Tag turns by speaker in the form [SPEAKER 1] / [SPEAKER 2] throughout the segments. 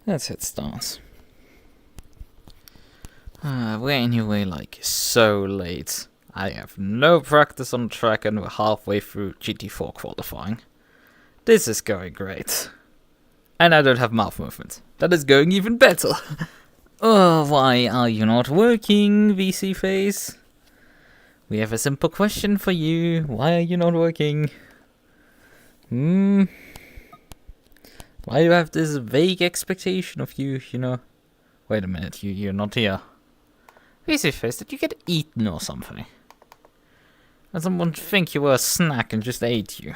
[SPEAKER 1] Let's hit start. We're anyway like so late. I have no practice on track and we're halfway through GT4 qualifying. This is going great. And I don't have mouth movements. That is going even better. Oh, why are you not working, VC face? We have a simple question for you. Why are you not working? Why do you have this vague expectation of you, you know? Wait a minute, you're not here. VC face, did you get eaten or something? Does someone think you were a snack and just ate you?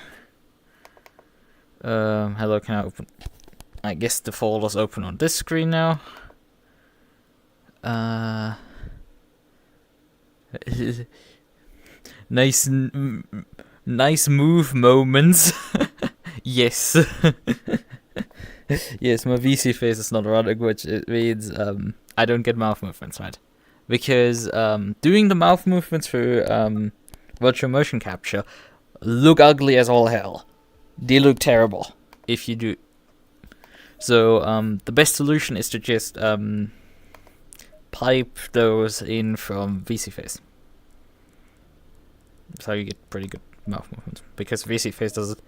[SPEAKER 1] Hello, can I open? I guess the folder's open on this screen now. Nice move moments. Yes. Yes, my VC face is not running, which it means I don't get mouth movements, right? Because doing the mouth movements through virtual motion capture look ugly as all hell. They look terrible if you do. So the best solution is to just pipe those in from VC face. So you get pretty good mouth movements, because VC face does it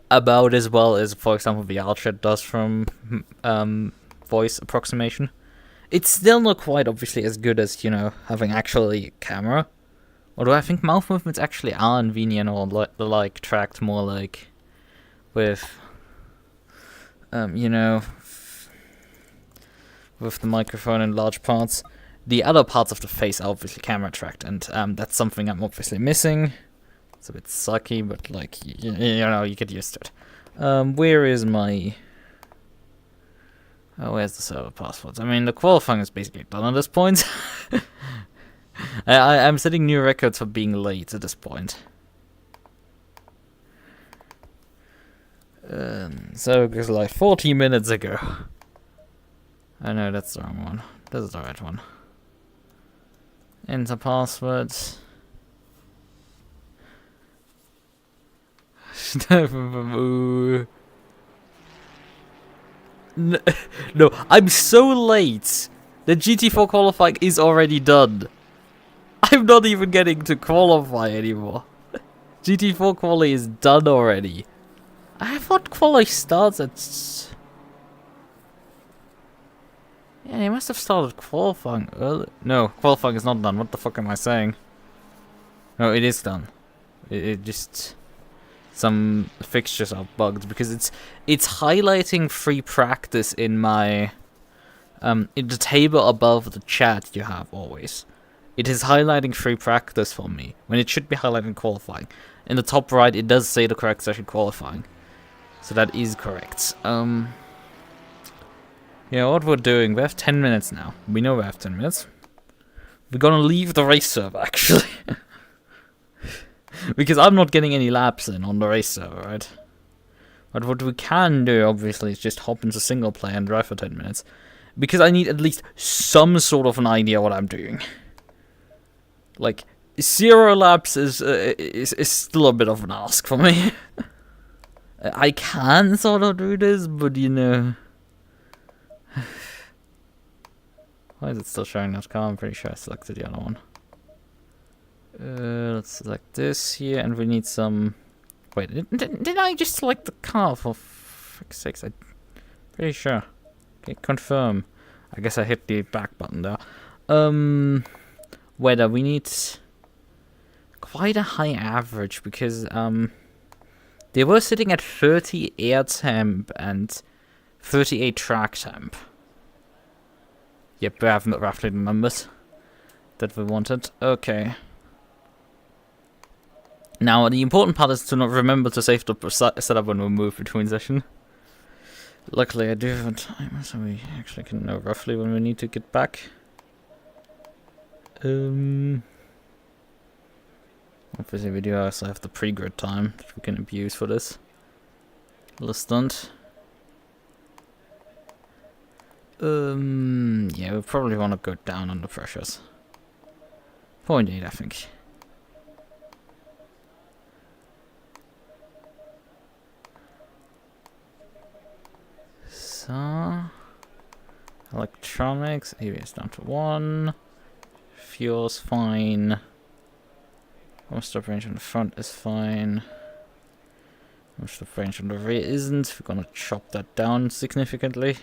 [SPEAKER 1] about as well as, for example, VRChat does from voice approximation. It's still not quite obviously as good as, you know, having actually a camera. Although I think mouth movements actually are in VNN or like tracked more like with, you know, with the microphone in large parts. The other parts of the face are obviously camera tracked, and that's something I'm obviously missing. It's a bit sucky, but like, you know, you get used to it. Where is my... Oh, where's the server passwords? I mean, the qualifying is basically done at this point. I'm setting new records for being late at this point. So it was like 40 minutes ago. Oh no, that's the wrong one. This is the right one. Enter passwords. No, I'm so late. The GT4 qualifying is already done. I'm not even getting to qualify anymore. GT4 Qualy is done already. I thought Qualy starts at... Yeah, they must have started qualifying early. No, qualifying is not done. What the fuck am I saying? No, it is done. It just... Some fixtures are bugged because it's highlighting free practice in my... in the table above the chat you have always. It is highlighting free practice for me, when it should be highlighting qualifying. In the top right, it does say the correct session qualifying. So that is correct. Yeah, what we're doing, we have 10 minutes now. We know we have 10 minutes. We're gonna leave the race server, actually. Because I'm not getting any laps in on the race server, right? But what we can do, obviously, is just hop into single player and drive for 10 minutes. Because I need at least some sort of an idea what I'm doing. Like, 0 laps is still a bit of an ask for me. I can sort of do this, but you know... Why is it still showing that car? I'm pretty sure I selected the other one. Let's select this here, and we need some... Wait, did I just select the car for frick's sakes? I'm pretty sure. Okay, confirm. I guess I hit the back button there. Whether we need quite a high average, because they were sitting at 30 air temp and 38 track temp. Yep, we have roughly the numbers that we wanted. Okay. Now, the important part is to not remember to save the setup when we move between session. Luckily, I do have a timer, so we actually can know roughly when we need to get back. Obviously, we do also have the pre-grid time that we can abuse for this. Little stunt. Yeah, we probably want to go down on the pressures. 0.8, I think. So... Electronics, ABS down to 1. Fuel's fine. Most of range on the front is fine. Most of range on the rear isn't. We're gonna chop that down significantly.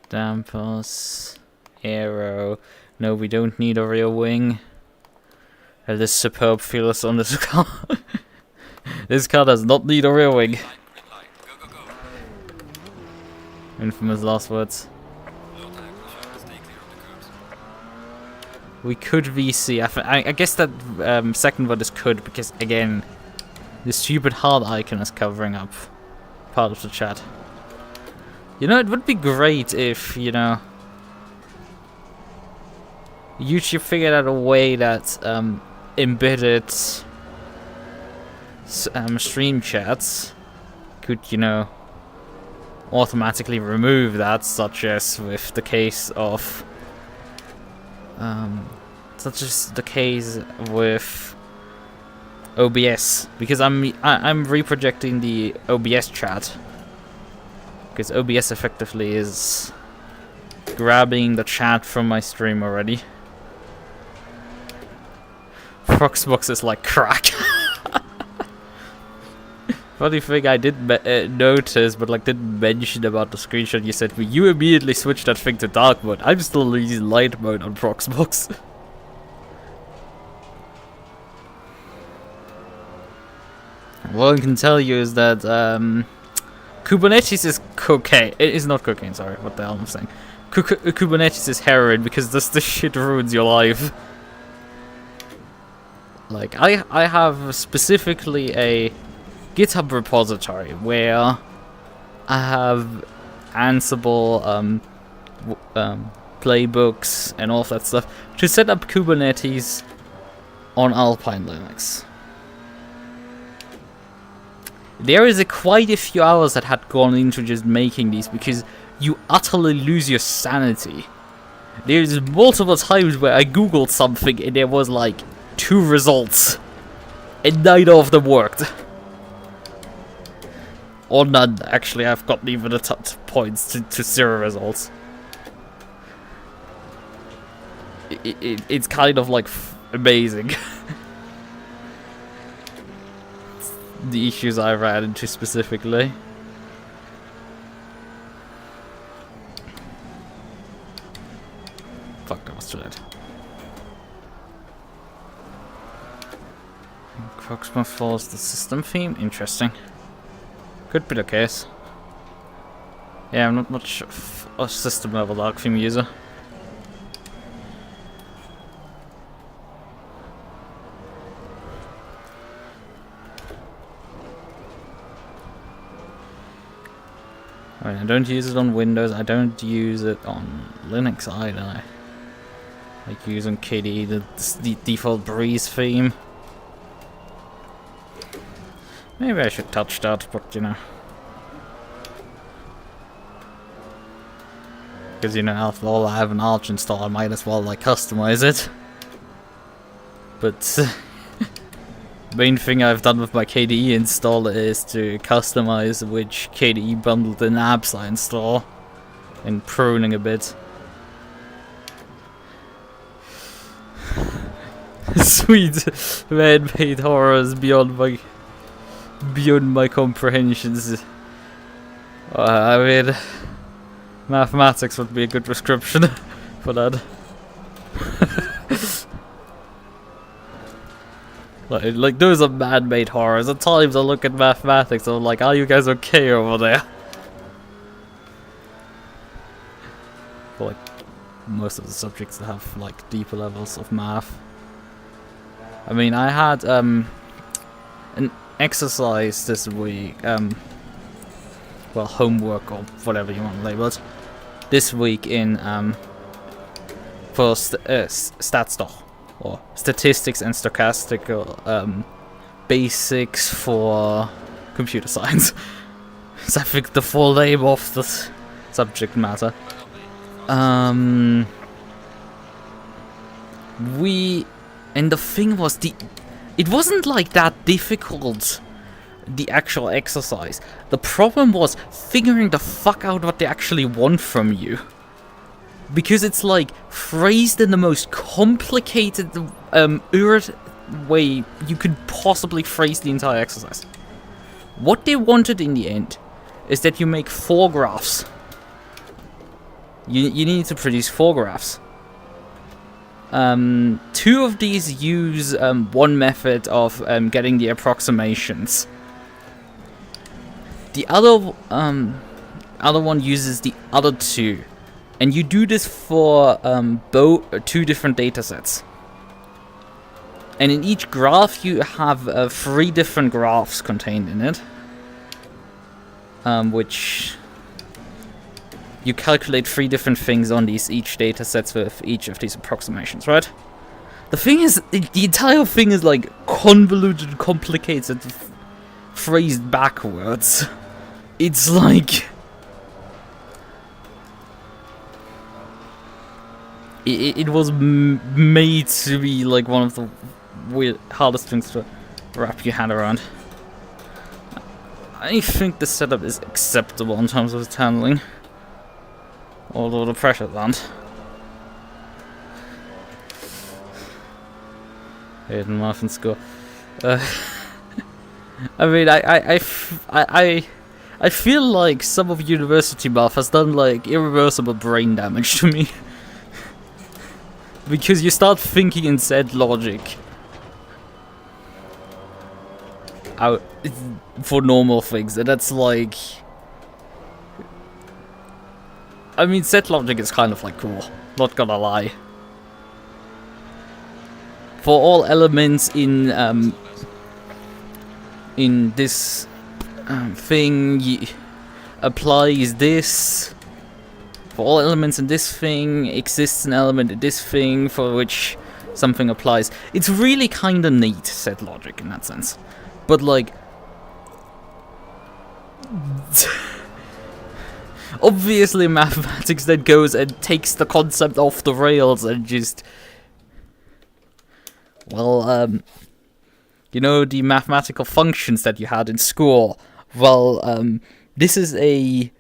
[SPEAKER 1] Dampers, aero. No, we don't need a rear wing. This superb feelers on this car. This car does not need a rear wing. Infamous last words. We could VC. I guess that second word is could, because again, the stupid heart icon is covering up part of the chat. You know, it would be great if, you know, YouTube figured out a way that embedded stream chats could, you know, automatically remove that, such as with the case of with OBS, because I'm reprojecting the OBS chat, because OBS effectively is grabbing the chat from my stream already. Proxbox is like crack. Funny thing I did notice, but like didn't mention about the screenshot you sent me. You immediately switched that thing to dark mode. I'm still using light mode on Proxbox. What I can tell you is that Kubernetes is cocaine. It is not cocaine. Sorry, what the hell am I saying? Kubernetes is heroin, because this shit ruins your life. Like I have specifically a GitHub repository where I have Ansible playbooks and all of that stuff to set up Kubernetes on Alpine Linux. There is quite a few hours that had gone into just making these, because you utterly lose your sanity. There's multiple times where I googled something and there was like 2 results and neither of them worked. Or none, actually. I've gotten even a ton of points to 0 results. It's kind of like amazing. The issues I ran into specifically. Fuck, that was too late. Proxima follows the system theme. Interesting. Could be the case. Yeah, I'm not much of a system level dark theme user. I mean, I don't use it on Windows. I don't use it on Linux either. I like using KDE, the default Breeze theme. Maybe I should touch that, but you know. Because, you know, after all, I have an Arch install, I might as well, like, customize it. But the main thing I've done with my KDE installer is to customize which KDE bundled in apps I install. And pruning a bit. Sweet man-made horrors beyond my comprehensions. I mean, mathematics would be a good description for that. like those are man-made horrors. At times I look at mathematics and I'm like, are you guys okay over there? But like most of the subjects that have like deeper levels of math. I mean, I had an exercise this week, well, homework or whatever you want to label it, this week in for StatStoch, or statistics and stochastical basics for computer science. So I think the full name of the subject matter. And the thing was, it wasn't like that difficult the actual exercise. The problem was figuring the fuck out what they actually want from you. Because it's like phrased in the most complicated way you could possibly phrase the entire exercise. What they wanted in the end is that you make 4 graphs. You need to produce 4 graphs. 2 of these use one method of getting the approximations. The other one uses the other 2, and you do this for both 2 different datasets. And in each graph, you have 3 different graphs contained in it, which you calculate 3 different things on each datasets with each of these approximations, right? The thing is, the entire thing is like convoluted, complicated, phrased backwards. It's like it was made to be like one of the hardest things to wrap your head around. I think the setup is acceptable in terms of its handling, although the pressures aren't. Hayden Muffin score. I mean, I feel like some of university math has done like irreversible brain damage to me. Because you start thinking in Z logic out for normal things, and that's like, I mean, Z logic is kind of like cool, not gonna lie. For all elements in this thing, applies this. For all elements in this thing, exists an element in this thing for which something applies. It's really kind of neat, set logic in that sense. But like, obviously mathematics then goes and takes the concept off the rails and just, well, you know, the mathematical functions that you had in school. Well, this is a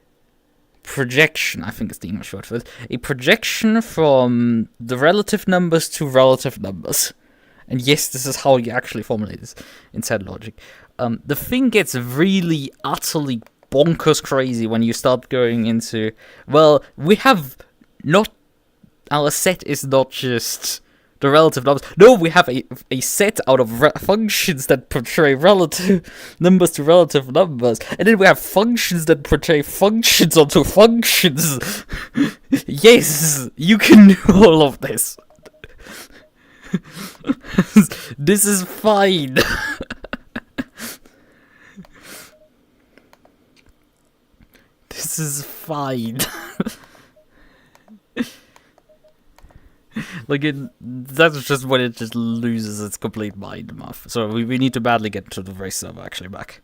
[SPEAKER 1] projection, I think it's the English word for it, a projection from the relative numbers to relative numbers. And yes, this is how you actually formulate this in Z logic. The thing gets really, utterly bonkers crazy when you start going into, well, we have not, our set is not just the relative numbers. No, we have a set out of functions that portray relative numbers to relative numbers. And then we have functions that portray functions onto functions. Yes, you can do all of this. This is fine. This is fine. Like, that's just when it just loses its complete mind math. So we need to badly get to the race server actually back.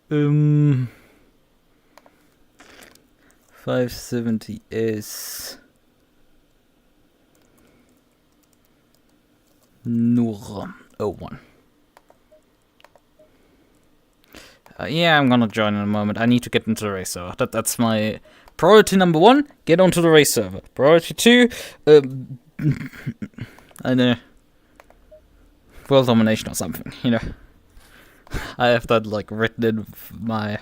[SPEAKER 1] 570 is nur 01. Yeah, I'm gonna join in a moment. I need to get into the race server. That's my priority number 1. Get onto the race server. Priority 2. I know. World domination or something, you know. I have that like written in my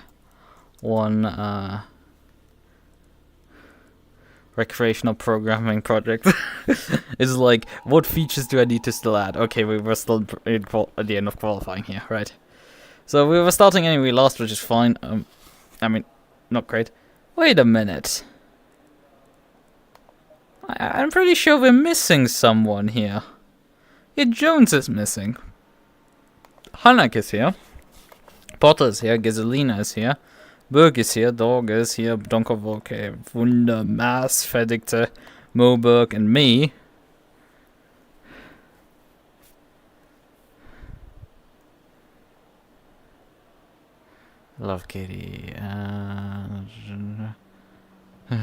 [SPEAKER 1] one recreational programming project. It's like, what features do I need to still add? Okay, we were still at the end of qualifying here, right? So we were starting anyway last, which is fine. I mean, not great. Wait a minute. I'm pretty sure we're missing someone here. Yeah, Jones is missing. Hanak is here. Potter is here. Gasolina is here. Berg is here. Dog is here. Donkovoke, Wunder, Maas, Verdickte, Moberg, and me. Love Kitty.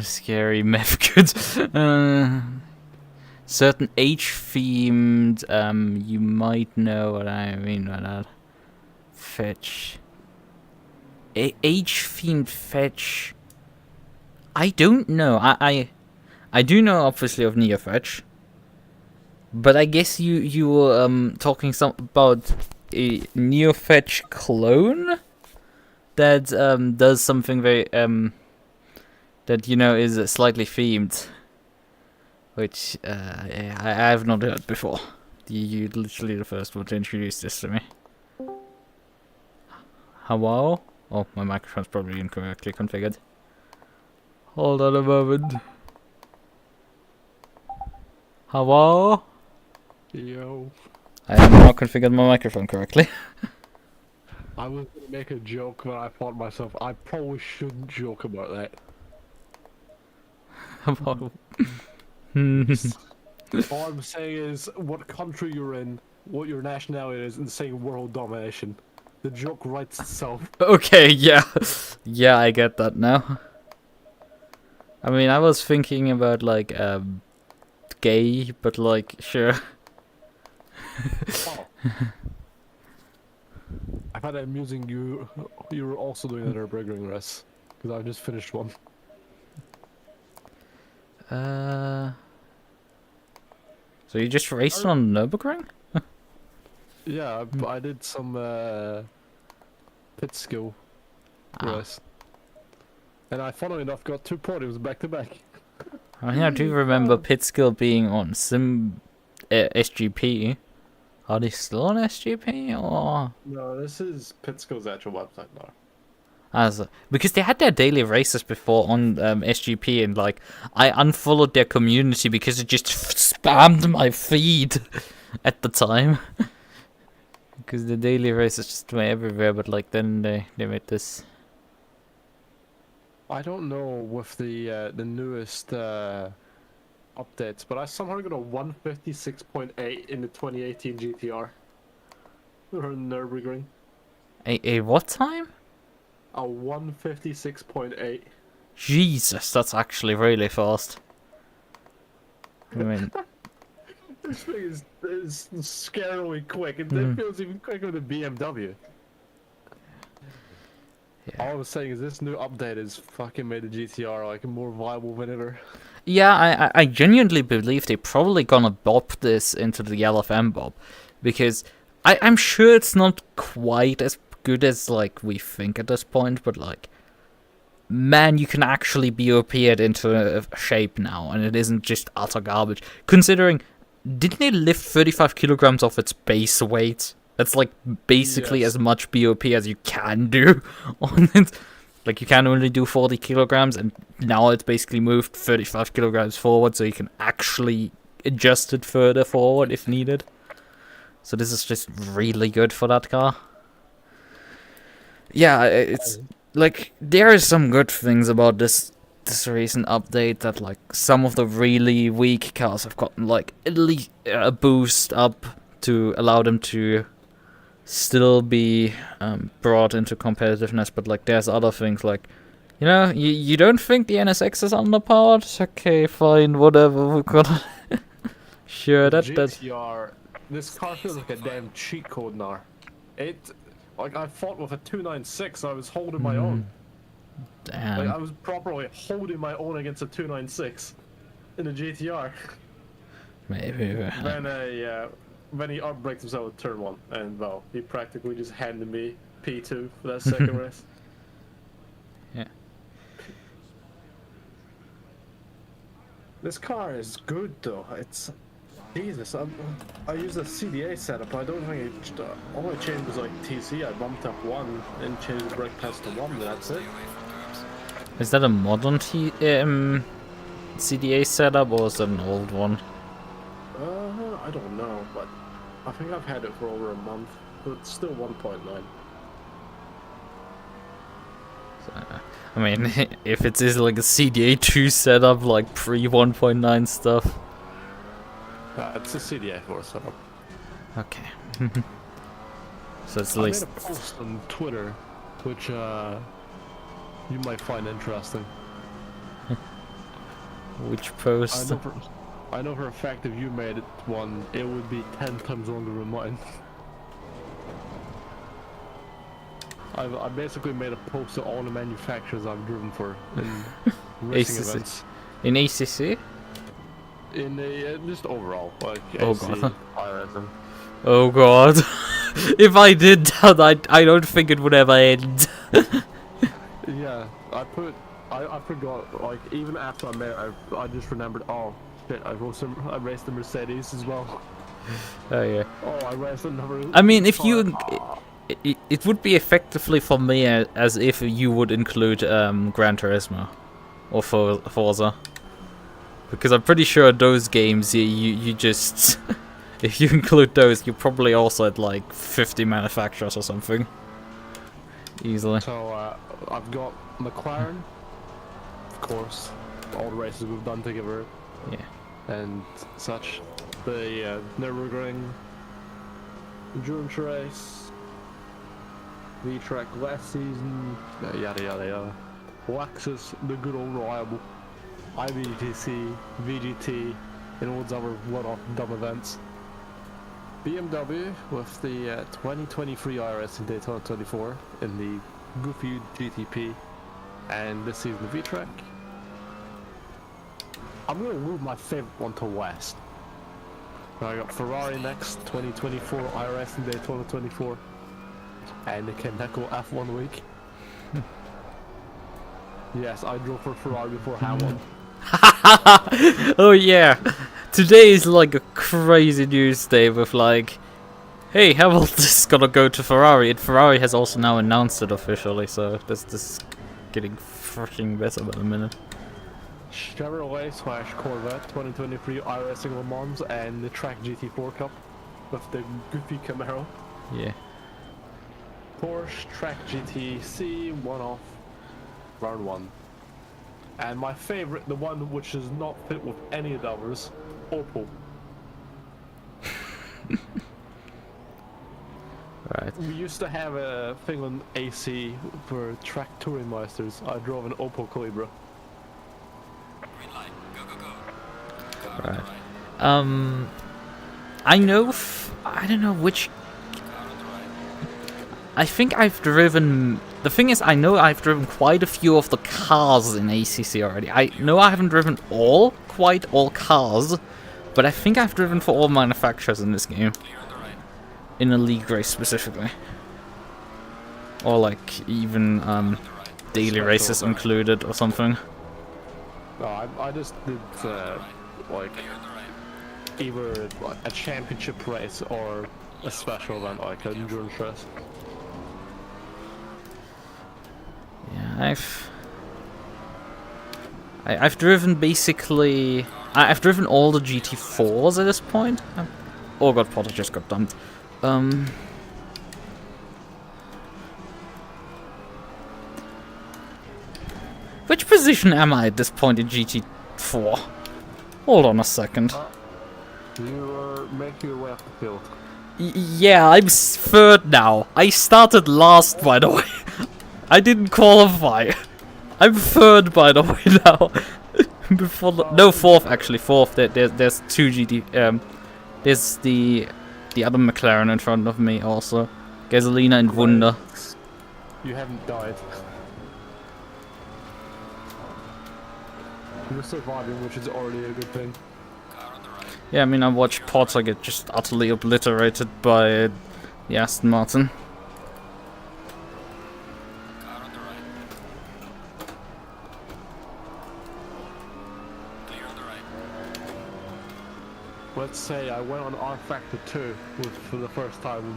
[SPEAKER 1] Scary meth good. Certain age-themed, you might know what I mean by that. Fetch. age-themed fetch. I don't know. I do know obviously of NeoFetch, but I guess you were talking about a NeoFetch clone that does something very that is slightly themed, which I have not heard before. You're literally the first one to introduce this to me. Hello? Oh, my microphone's probably incorrectly configured. Hold on a moment. Hello?
[SPEAKER 2] Yo.
[SPEAKER 1] I have not configured my microphone correctly.
[SPEAKER 2] I was gonna make a joke, but I thought myself, I probably shouldn't joke about that.
[SPEAKER 1] Hello.
[SPEAKER 2] All I'm saying is what country you're in, what your nationality is, and saying world domination. The joke writes itself.
[SPEAKER 1] Okay, yeah. Yeah, I get that now. I mean, I was thinking about, like, gay, but, like, sure.
[SPEAKER 2] Oh. I find it amusing you were also doing the Nürburgring race, because I've just finished one.
[SPEAKER 1] So you just raced on Nürburgring?
[SPEAKER 2] Yeah, I did some pit skill race. And I, funnily enough, got 2 podiums back to back.
[SPEAKER 1] I do remember pit skill being on Sim SGP. Are they still on SGP or?
[SPEAKER 2] No, this is pit skill's actual website now.
[SPEAKER 1] Because they had their daily races before on SGP, and like I unfollowed their community because it just spammed my feed at the time. Because the daily races just went everywhere, but like then they made this.
[SPEAKER 2] I don't know with the newest updates, but I somehow got a 156.8 in the 2018 GTR. Or Nürburgring.
[SPEAKER 1] A what time?
[SPEAKER 2] A 156.8.
[SPEAKER 1] Jesus, that's actually really fast. I mean,
[SPEAKER 2] this thing is scarily quick. It feels even quicker than BMW.
[SPEAKER 1] yeah.
[SPEAKER 2] All I was saying is this new update has fucking made the GTR like more viable than ever.
[SPEAKER 1] Yeah, I genuinely believe they're probably gonna bob this into the LFM bob, because I'm sure it's not quite as good as like we think at this point, but like, man, you can actually BOP it into a shape now, and it isn't just utter garbage. Considering, didn't it lift 35 kilograms off its base weight? That's like basically as much BOP as you can do on it. Like you can only do 40 kilograms, and now it's basically moved 35 kilograms forward, so you can actually adjust it further forward if needed. So this is just really good for that car. Yeah, it's like there are some good things about this recent update, that like some of the really weak cars have gotten like at least a boost up to allow them to still be brought into competitiveness, but like there's other things like, you don't think the NSX is underpowered? Okay, fine, whatever, we've got sure, that
[SPEAKER 2] GTR, this car feels like a damn cheat code now. Like I fought with a 296, I was holding my own.
[SPEAKER 1] Damn.
[SPEAKER 2] Like I was properly holding my own against a 296 in a GTR.
[SPEAKER 1] Maybe.
[SPEAKER 2] When he outbraked himself at turn 1, and well, he practically just handed me P2 for that second race.
[SPEAKER 1] Yeah.
[SPEAKER 2] This car is good though. It's Jesus. I use a CDA setup. I don't think it. All I changed was like TC. I bumped up 1 and changed the brake pads to 1. That's it.
[SPEAKER 1] Is that a modern CDA setup, or is that an old one?
[SPEAKER 2] I don't know, but I think I've had it for over a month. But it's still 1.9.
[SPEAKER 1] I mean, if it is like a CDA 2 setup, like pre 1.9 stuff.
[SPEAKER 2] It's a CDA 4 setup.
[SPEAKER 1] Okay. So it's at least.
[SPEAKER 2] I made a post on Twitter, which you might find interesting.
[SPEAKER 1] Which post?
[SPEAKER 2] I know for a fact if you made it one, it would be 10 times longer than mine. I basically made a post to all the manufacturers I've driven for in racing
[SPEAKER 1] ACC.
[SPEAKER 2] events.
[SPEAKER 1] In ACC?
[SPEAKER 2] In the just overall, like
[SPEAKER 1] Oh
[SPEAKER 2] AC,
[SPEAKER 1] god.
[SPEAKER 2] RSM.
[SPEAKER 1] Oh god. If I did that, I don't think it would ever end.
[SPEAKER 2] Yeah, I forgot. Like even after I made it, I just remembered. Oh shit! I raced the Mercedes as well.
[SPEAKER 1] Oh yeah.
[SPEAKER 2] Oh, I raced another.
[SPEAKER 1] I mean, if you... It would be effectively for me as if you would include Gran Turismo or Forza. Because I'm pretty sure those games, you just... if you include those, you're probably also at like 50 manufacturers or something. Easily.
[SPEAKER 2] So I've got McLaren, of course, all the races we've done together.
[SPEAKER 1] Yeah.
[SPEAKER 2] And such. The Nürburgring endurance race, V-Track last season, yada yada yada. Lexus, the good old reliable, IBTC, VGT, and all those other one-off dumb events. BMW with the 2023 IRS in Daytona 24 in the goofy GTP, and this season the V-Track. I'm gonna move my favorite one to last. I got Ferrari next, 2024 IRS in Daytona 24, and the Kaneko F1 week. Yes, I drove for Ferrari before Hamilton.
[SPEAKER 1] Oh yeah. Today is like a crazy news day with like, hey, Hamilton's gonna go to Ferrari, and Ferrari has also now announced it officially, so this is getting freaking better by the minute.
[SPEAKER 2] Chevrolet / Corvette 2023 iRacing Le Mans and the Track GT4 Cup with the goofy Camaro.
[SPEAKER 1] Yeah.
[SPEAKER 2] Porsche Track GTC one-off round 1. And my favorite, the one which is not fit with any of the others, Opel.
[SPEAKER 1] Right.
[SPEAKER 2] We used to have a thing on AC for track touring meisters. I drove an Opel Calibra.
[SPEAKER 1] Right. I know. I don't know which. I think I've driven. The thing is, I know I've driven quite a few of the cars in ACC already. I know I haven't driven quite all cars, but I think I've driven for all manufacturers in this game. In a league race specifically. Or like even daily races included or something.
[SPEAKER 2] No, I just did like either a championship race or a special event like an endurance race.
[SPEAKER 1] Yeah, I've driven basically. I've driven all the GT4s at this point. Oh god, Potter just got dumped. Which position am I at this point in GT4? Hold on a second.
[SPEAKER 2] You are making your way up the field.
[SPEAKER 1] Yeah, I'm third now. I started last, by the way. I didn't qualify. I'm third, by the way, now. Before no, fourth actually. Fourth. There's two GT. There's the other McLaren in front of me also. Gasolina and Wunder.
[SPEAKER 2] You haven't died. You're surviving, which is already a good thing.
[SPEAKER 1] Yeah, I mean, I watched Potter get just utterly obliterated by the Aston Martin.
[SPEAKER 2] Let's say I went on R Factor 2 for the first time with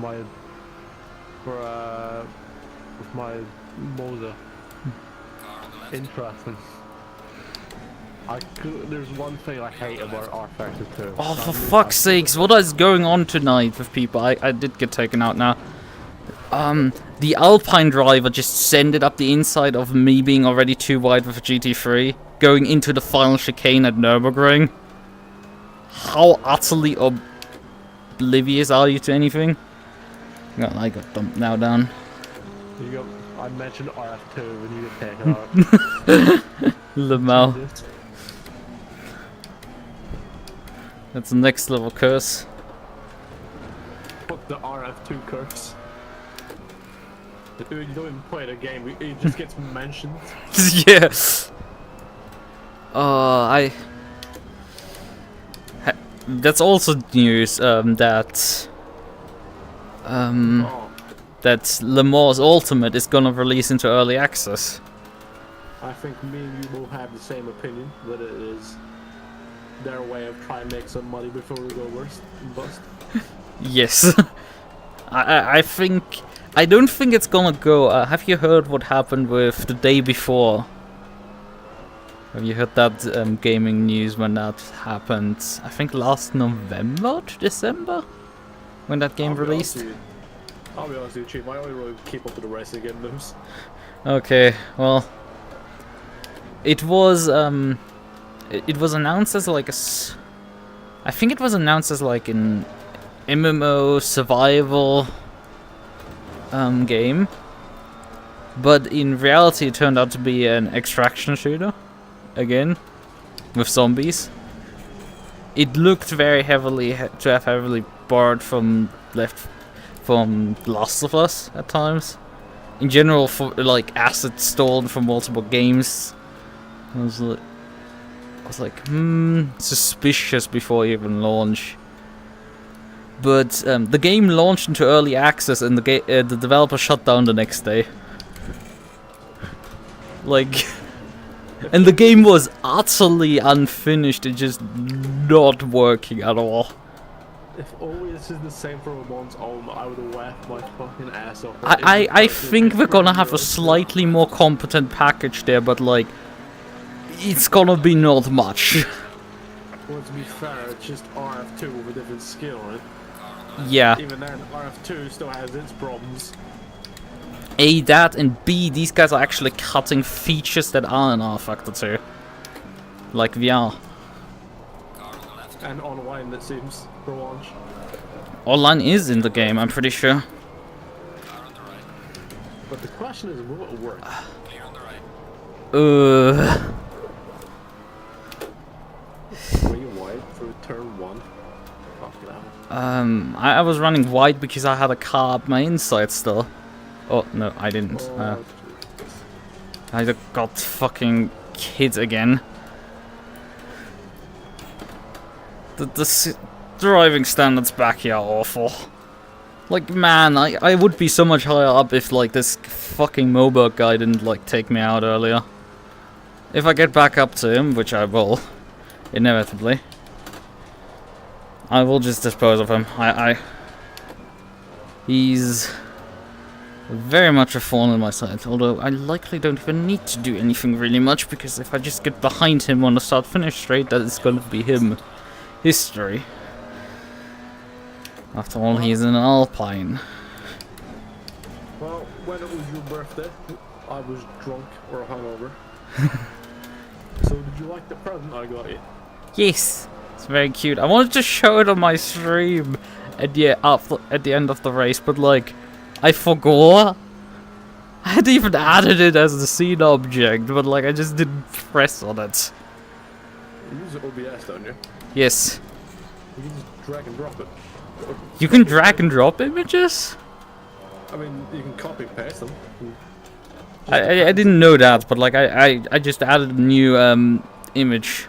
[SPEAKER 2] my Moza. Interesting. There's one thing I hate about R Factor 2.
[SPEAKER 1] Oh, for fuck's sakes, what is going on tonight with people? I did get taken out now. The Alpine driver just sent it up the inside of me being already too wide with a GT3, going into the final chicane at Nürburgring. How utterly oblivious are you to anything? God, I got dumped now down.
[SPEAKER 2] I mentioned RF2 when you get taken out.
[SPEAKER 1] Lamau. That's the next level curse.
[SPEAKER 2] Fuck the RF2 curse. You don't even play the game, it just gets mentioned.
[SPEAKER 1] Yeah. That's also news that that Le Mans Ultimate is gonna release into early access.
[SPEAKER 2] I think me and you will have the same opinion that it is their way of trying to make some money before we go bust.
[SPEAKER 1] Yes. I don't think it's gonna go. Have you heard what happened with the day before? Have you heard that gaming news when that happened? I think last November, December, when that game released.
[SPEAKER 2] I'll be honest with you, Chief. I only really keep up with the racing game news.
[SPEAKER 1] Okay, well, it was announced as like I think it was announced as like an MMO survival game, but in reality it turned out to be an extraction shooter again with zombies. It looked very heavily borrowed from Last of Us at times. In general, for like assets stolen from multiple games. I was like, suspicious before even launch. But the game launched into early access, and the developer shut down the next day. Like, and the game was utterly unfinished. It's just not working at all.
[SPEAKER 2] If only this is the same for a month's own, I would have laughed my fucking ass off.
[SPEAKER 1] I think we're gonna have a slightly more competent package there, but like, it's gonna be not much.
[SPEAKER 2] Well, to be fair, it's just RF2 with a different skill, right?
[SPEAKER 1] Yeah.
[SPEAKER 2] Even then, RF2 still has its problems.
[SPEAKER 1] A, that, and B, these guys are actually cutting features that are in R Factor 2. Like VR.
[SPEAKER 2] And online, it seems, for launch.
[SPEAKER 1] Online is in the game, I'm pretty sure.
[SPEAKER 2] But the question is, will it work? Were you wide for turn 1? Fuck that.
[SPEAKER 1] I was running wide because I had a car up my inside still. Oh, no, I didn't. I got fucking hit again. The driving standards back here are awful. Like, man, I would be so much higher up if, like, this fucking Moberg guy didn't, like, take me out earlier. If I get back up to him, which I will, inevitably, I will just dispose of him. He's very much a thorn in my side, although I likely don't even need to do anything really much, because if I just get behind him on the start-finish straight, that is going to be him. History. After all, he's an Alpine.
[SPEAKER 2] Well, when it was your birthday, I was drunk or hungover. So did you like the present I got you?
[SPEAKER 1] Yes, it's very cute. I wanted to show it on my stream at the end of the race, but like, I forgot. I had even added it as a scene object, but like, I just didn't press on it.
[SPEAKER 2] You use OBS, don't you?
[SPEAKER 1] Yes.
[SPEAKER 2] You can just drag and drop it.
[SPEAKER 1] You can drag and drop images?
[SPEAKER 2] I mean, you can copy and paste them.
[SPEAKER 1] I didn't know that, but like I just added a new image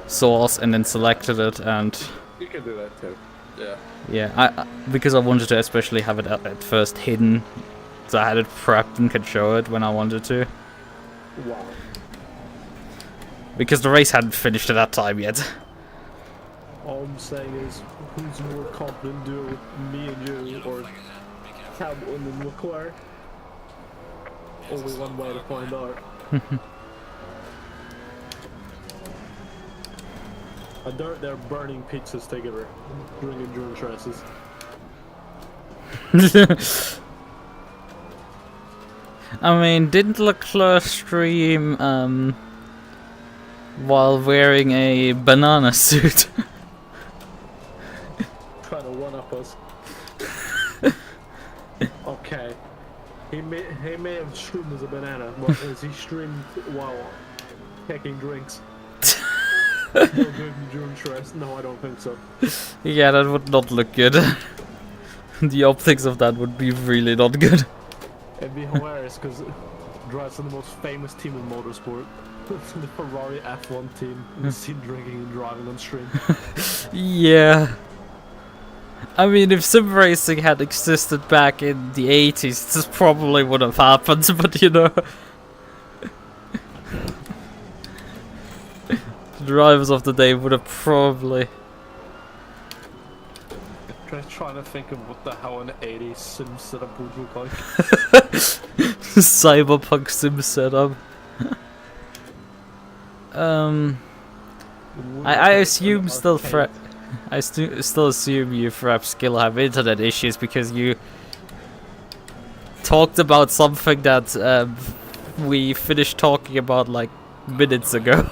[SPEAKER 1] source and then selected it, and
[SPEAKER 2] you can do that too. Yeah.
[SPEAKER 1] Yeah, because I wanted to especially have it at first hidden, so I had it prepped and could show it when I wanted to.
[SPEAKER 2] Wow.
[SPEAKER 1] Because the race hadn't finished at that time yet.
[SPEAKER 2] All I'm saying is, who's more confident duo, me and you, or Hamilton and McLaren? Only one way to find out. I doubt they're burning pizzas together during endurance races.
[SPEAKER 1] I mean, didn't Leclerc stream while wearing a banana suit?
[SPEAKER 2] Trying to one-up us. Okay. He may have streamed as a banana, but has he streamed while taking drinks? No good endurance race? No, I don't think so.
[SPEAKER 1] Yeah, that would not look good. The optics of that would be really not good.
[SPEAKER 2] It'd be hilarious because it drives on the most famous team in motorsport. The Ferrari F1 team. And seen drinking and driving on stream.
[SPEAKER 1] Yeah. I mean, if sim racing had existed back in the 80s, this probably would have happened, but you know. The drivers of the day would have probably...
[SPEAKER 2] Trying to think of what the hell an 80s sim setup would look like.
[SPEAKER 1] Cyberpunk sim setup. I assume still I still assume you perhaps still have internet issues because you talked about something that we finished talking about like minutes ago.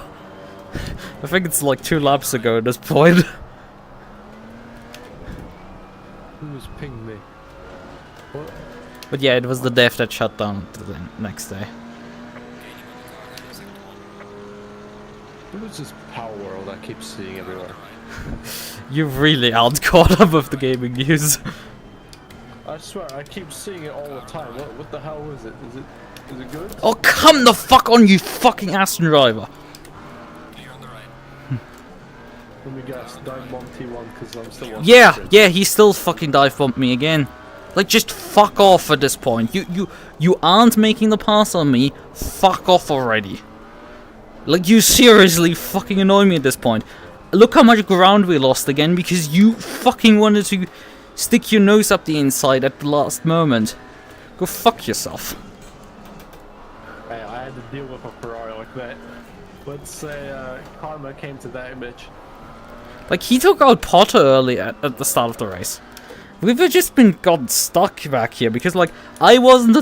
[SPEAKER 1] I think it's like 2 laps ago at this point.
[SPEAKER 2] Who's pinged me? What?
[SPEAKER 1] But yeah, it was the dev that shut down the next day.
[SPEAKER 2] Who's this Power World I keep seeing everywhere?
[SPEAKER 1] You really aren't caught up with the gaming news.
[SPEAKER 2] I swear, I keep seeing it all the time. What the hell is it? Is it good?
[SPEAKER 1] Oh, come the fuck on, you fucking Aston driver!
[SPEAKER 3] You're on the right.
[SPEAKER 2] Let me guess, dive bomb T1 because I'm still watching.
[SPEAKER 1] Yeah, he still fucking dive bombed me again. Like, just fuck off at this point. You aren't making the pass on me. Fuck off already. Like, you seriously fucking annoy me at this point. Look how much ground we lost again because you fucking wanted to stick your nose up the inside at the last moment. Go fuck yourself.
[SPEAKER 2] Hey, I had to deal with a Ferrari like that. Let's say karma came to that image.
[SPEAKER 1] Like, he took out Potter early at the start of the race. We've just been got stuck back here because, like, I wasn't the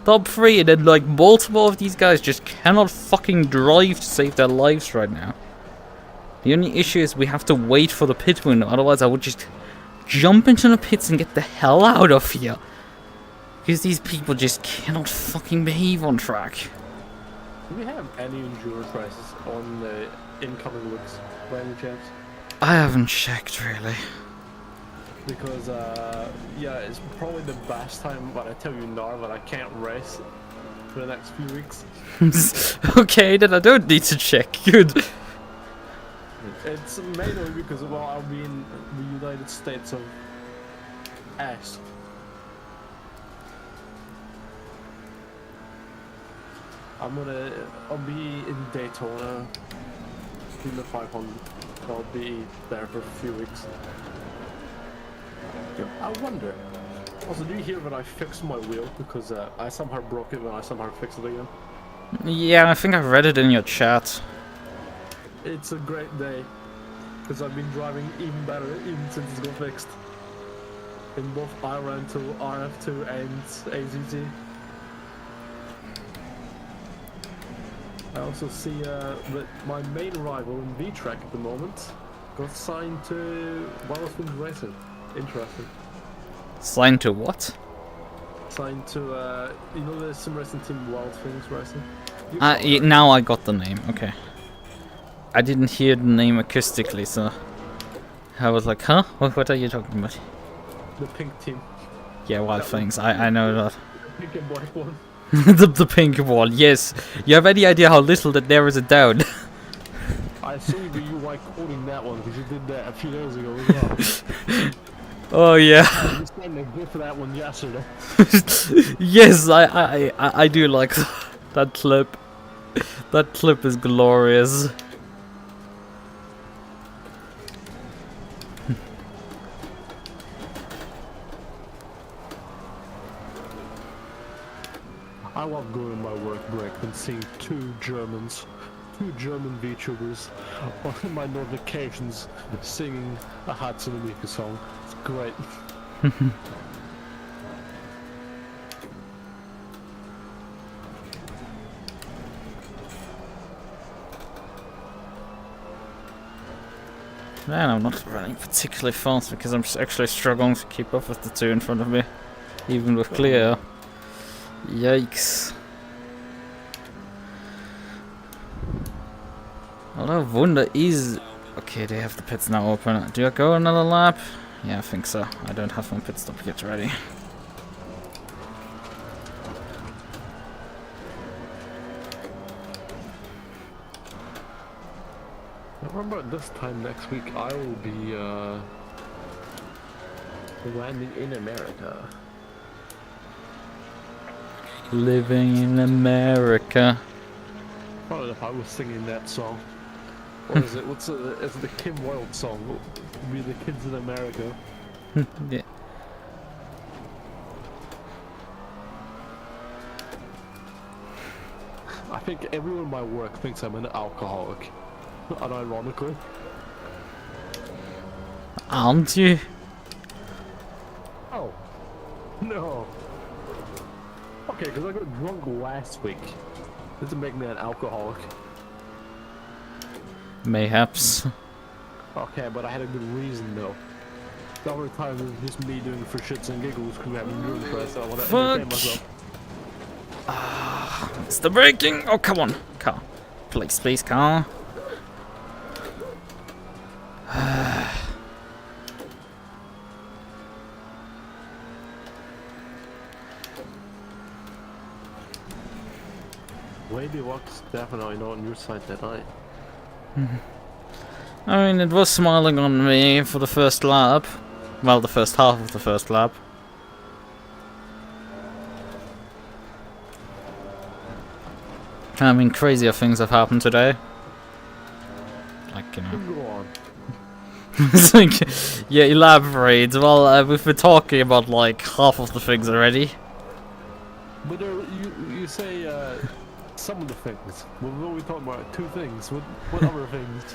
[SPEAKER 1] top 3 and then, like, multiple of these guys just cannot fucking drive to save their lives right now. The only issue is we have to wait for the pit window, otherwise I would just jump into the pits and get the hell out of here. Because these people just cannot fucking behave on track.
[SPEAKER 2] Do we have any endurance races on the incoming weeks by any chance?
[SPEAKER 1] I haven't checked really.
[SPEAKER 2] Because, yeah, it's probably the best time when I tell you now that I can't race for the next few weeks.
[SPEAKER 1] Okay, then I don't need to check. Good.
[SPEAKER 2] It's mainly because, well, I'll be in the United States of S. I'll be in Daytona in the 500. I'll be there for a few weeks. I wonder. Also, do you hear that I fixed my wheel because I somehow broke it when I somehow fixed it again?
[SPEAKER 1] Yeah, I think I read it in your chat.
[SPEAKER 2] It's a great day because I've been driving even better even since it's got fixed. In both IRM2, RF2 and ACC. I also see that my main rival in V-Track at the moment got signed to Wildwings Racing. Interesting.
[SPEAKER 1] Signed to what?
[SPEAKER 2] Signed to, you know the sim racing team Wildwings Racing?
[SPEAKER 1] Now I got the name, okay. I didn't hear the name acoustically, so I was like, huh? What are you talking about?
[SPEAKER 2] The pink team.
[SPEAKER 1] Yeah, Wildwings, I know that.
[SPEAKER 2] The pink and black one.
[SPEAKER 1] the pink one, yes. You have any idea how little that narrows it down?
[SPEAKER 2] I assume that you like quoting that one because you did that a few days ago as well.
[SPEAKER 1] Oh yeah.
[SPEAKER 2] I was standing good for that one yesterday.
[SPEAKER 1] Yes, I do like that clip. That clip is glorious.
[SPEAKER 2] I love going on my work break and seeing two German VTubers on my notifications singing a Hatsune Miku song. It's great.
[SPEAKER 1] Man, I'm not running particularly fast because I'm actually struggling to keep up with the two in front of me, even with clear. Yikes. Although Wunder is... Okay, they have the pits now open. Do I go another lap? Yeah, I think so. I don't have my pit stop yet ready.
[SPEAKER 2] remember this time next week I will be landing in America.
[SPEAKER 1] Living in America.
[SPEAKER 2] I don't know if I was singing that song. Or is it, is it the Kim Wilde song? We the kids in America.
[SPEAKER 1] Yeah.
[SPEAKER 2] I think everyone in my work thinks I'm an alcoholic. Unironically.
[SPEAKER 1] Aren't you?
[SPEAKER 2] Oh. No. Okay, because I got drunk last week. Doesn't make me an alcoholic.
[SPEAKER 1] Mayhaps.
[SPEAKER 2] Okay, but I had a good reason though. The other time it was just me doing it for shits and giggles because we have a room press, so I want to entertain myself.
[SPEAKER 1] It's the braking! Oh, come on, car. Please, please, car.
[SPEAKER 2] Lady Luck's definitely not on your side tonight.
[SPEAKER 1] I mean, it was smiling on me for the first lap. Well, the first half of the first lap. I mean, crazier things have happened today. Like, you know.
[SPEAKER 2] Go on.
[SPEAKER 1] It's like, yeah, elaborate. Well, we've been talking about like half of the things already.
[SPEAKER 2] But you say some of the things. We've only talked about 2 things. What other things?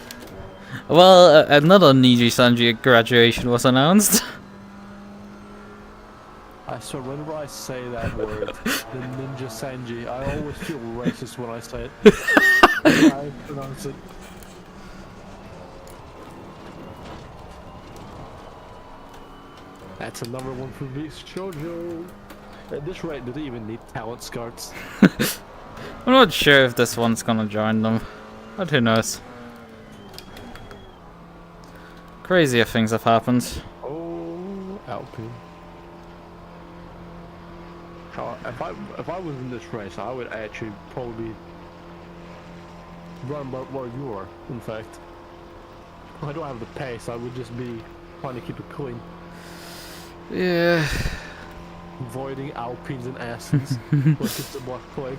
[SPEAKER 1] Well, another Niji Sanji graduation was announced.
[SPEAKER 2] I swear, whenever I say that word, the Ninja Sanji, I always feel racist when I say it. I pronounce it. That's another one for Beast Shoujo. At this rate, do they even need talent scouts?
[SPEAKER 1] I'm not sure if this one's gonna join them, but who knows. Crazier things have happened.
[SPEAKER 2] Oh, Alpine. If I was in this race, I would actually probably run about where you are. In fact, I don't have the pace. I would just be trying to keep it clean,
[SPEAKER 1] Yeah.
[SPEAKER 2] avoiding Alpines and Astons like it's a black plague.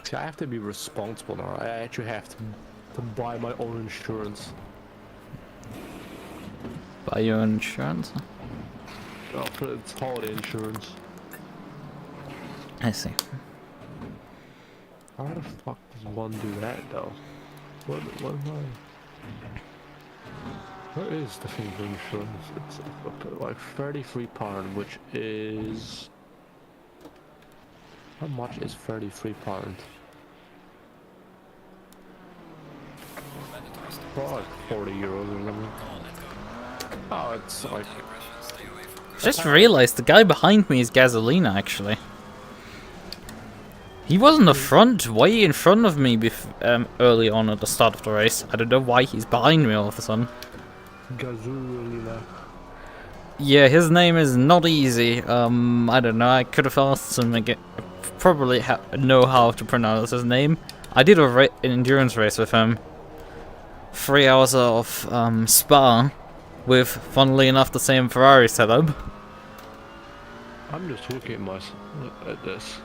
[SPEAKER 2] See, I have to be responsible now. I actually have to buy my own insurance.
[SPEAKER 1] Buy your own insurance?
[SPEAKER 2] Oh, it's holiday insurance.
[SPEAKER 1] I see.
[SPEAKER 2] How the fuck does one do that though? What am I? Where is the thing for insurance? It's like 33 pound, which is... How much is 33 pound? Well, like 40 euros or something. Oh, it's like...
[SPEAKER 1] Just realized the guy behind me is Gasolina, actually. He was in the front, way in front of me early on at the start of the race. I don't know why he's behind me all of a sudden.
[SPEAKER 2] Gasolina.
[SPEAKER 1] Yeah, his name is not easy. I don't know, I could have asked him again. Probably know how to pronounce his name. I did an endurance race with him. 3 hours of Spa, with, funnily enough, the same Ferrari setup.
[SPEAKER 2] I'm just looking at this.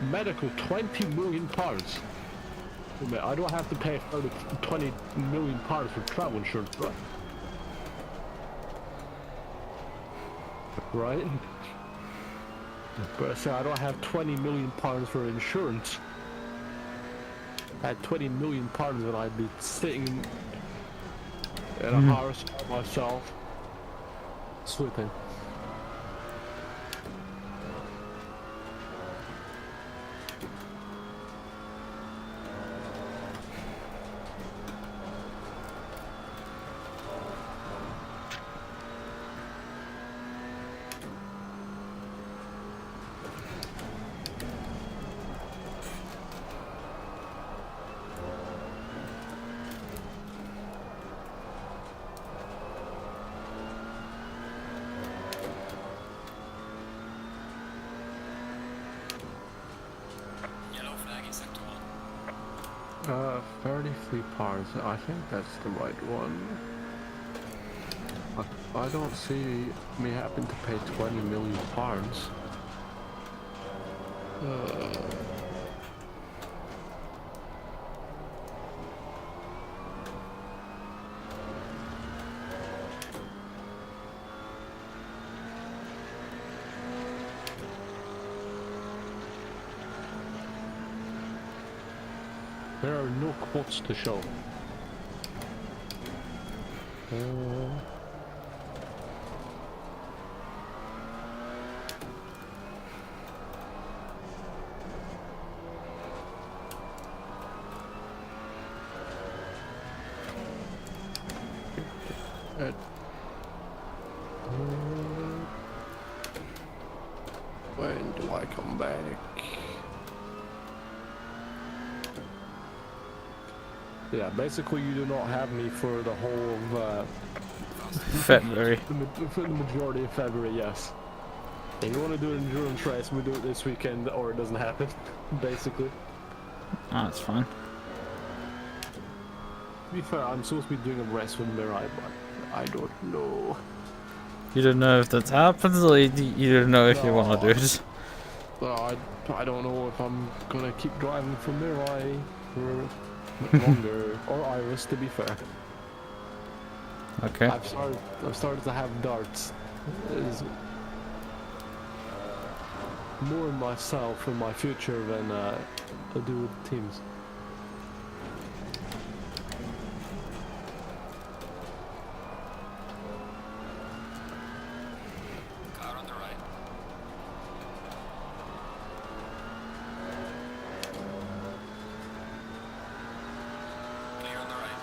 [SPEAKER 2] Medical, 20 million pounds. I don't have to pay 20 million pounds for travel insurance, right? Right? But I say I don't have 20 million pounds for insurance. I had 20 million pounds and I'd be sitting in a house by myself, sleeping. 33 pounds. I think that's the right one. I don't see me having to pay 20 million pounds. There are no quotes to show. When do I come back? Yeah, basically you do not have me for the whole of
[SPEAKER 1] February.
[SPEAKER 2] for the majority of February, yes. If you want to do an endurance race, we do it this weekend or it doesn't happen, basically.
[SPEAKER 1] Oh, that's fine.
[SPEAKER 2] To be fair, I'm supposed to be doing a race with Mirai, but I don't know.
[SPEAKER 1] You don't know if that happens, or you don't know if you want to do it.
[SPEAKER 2] Well, I don't know if I'm gonna keep driving for Mirai for much longer, or Iris, to be fair.
[SPEAKER 1] Okay.
[SPEAKER 2] I've started to have darts. Is more myself and my future than I do with teams.
[SPEAKER 3] Car on the right. Clear on the right.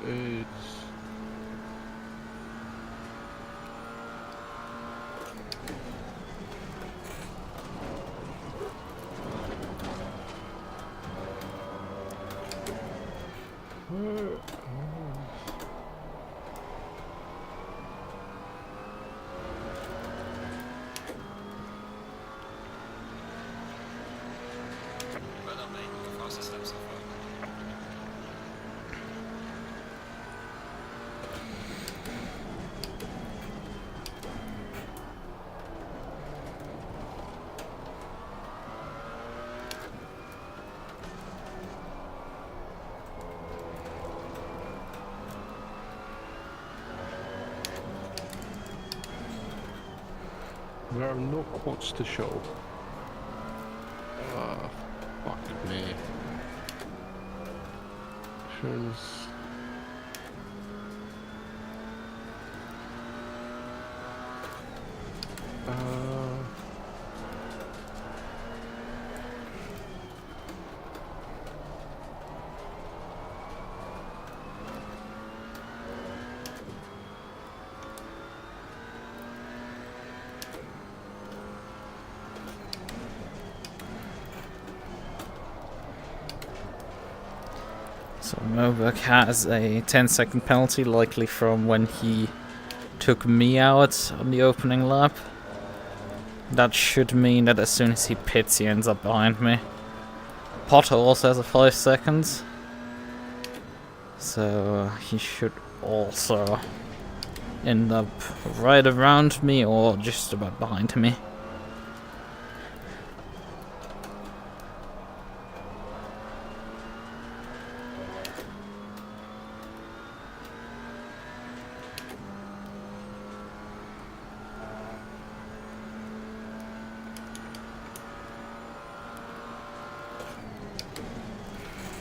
[SPEAKER 2] It's
[SPEAKER 3] Well done, mate. The fastest lap so far.
[SPEAKER 2] there are no quotes to show. Fuck me. Insurance.
[SPEAKER 1] So Nürburgring has a 10-second penalty, likely from when he took me out on the opening lap. That should mean that as soon as he pits, he ends up behind me. Potter also has a 5 seconds, so he should also end up right around me or just about behind me.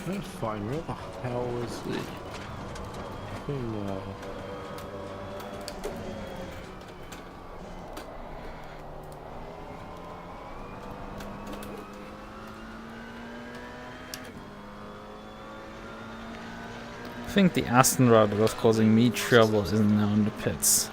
[SPEAKER 2] That's fine. Where the hell is the thing?
[SPEAKER 1] I think the Aston Rod that was causing me trouble is now in the pits.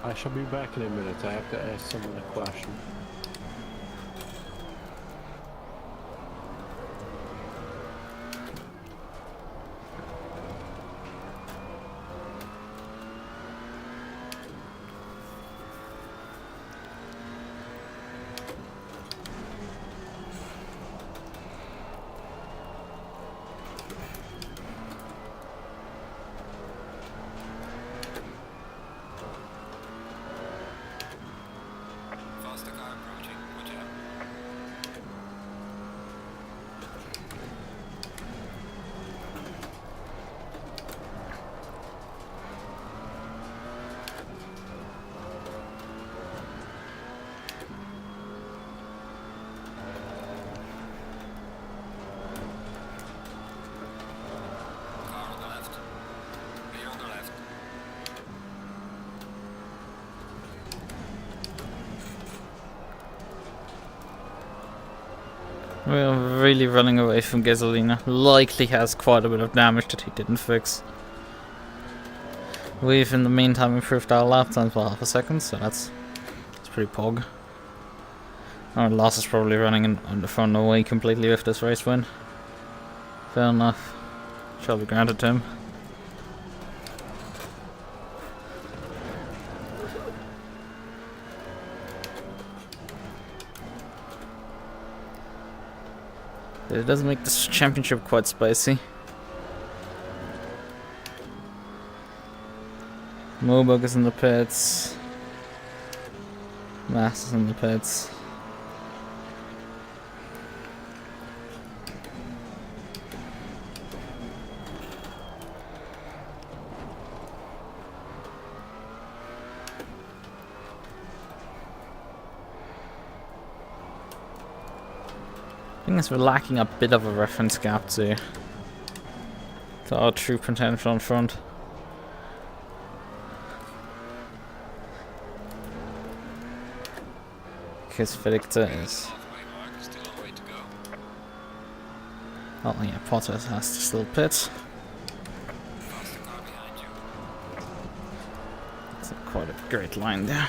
[SPEAKER 2] I shall be back in a minute. I have to ask someone a question.
[SPEAKER 1] We're really running away from Gasolina. Likely has quite a bit of damage that he didn't fix. We've in the meantime improved our lap times by half a second, so that's pretty pog. Our loss is probably running on the front away completely with this race win. Fair enough. Shall be granted to him. It does make this championship quite spicy. Moberg is in the pits. Mass is in the pits. I think we're lacking a bit of a reference gap to our true potential in front. Because Victor is... Oh yeah, Potter has to still pit. That's quite a great line there.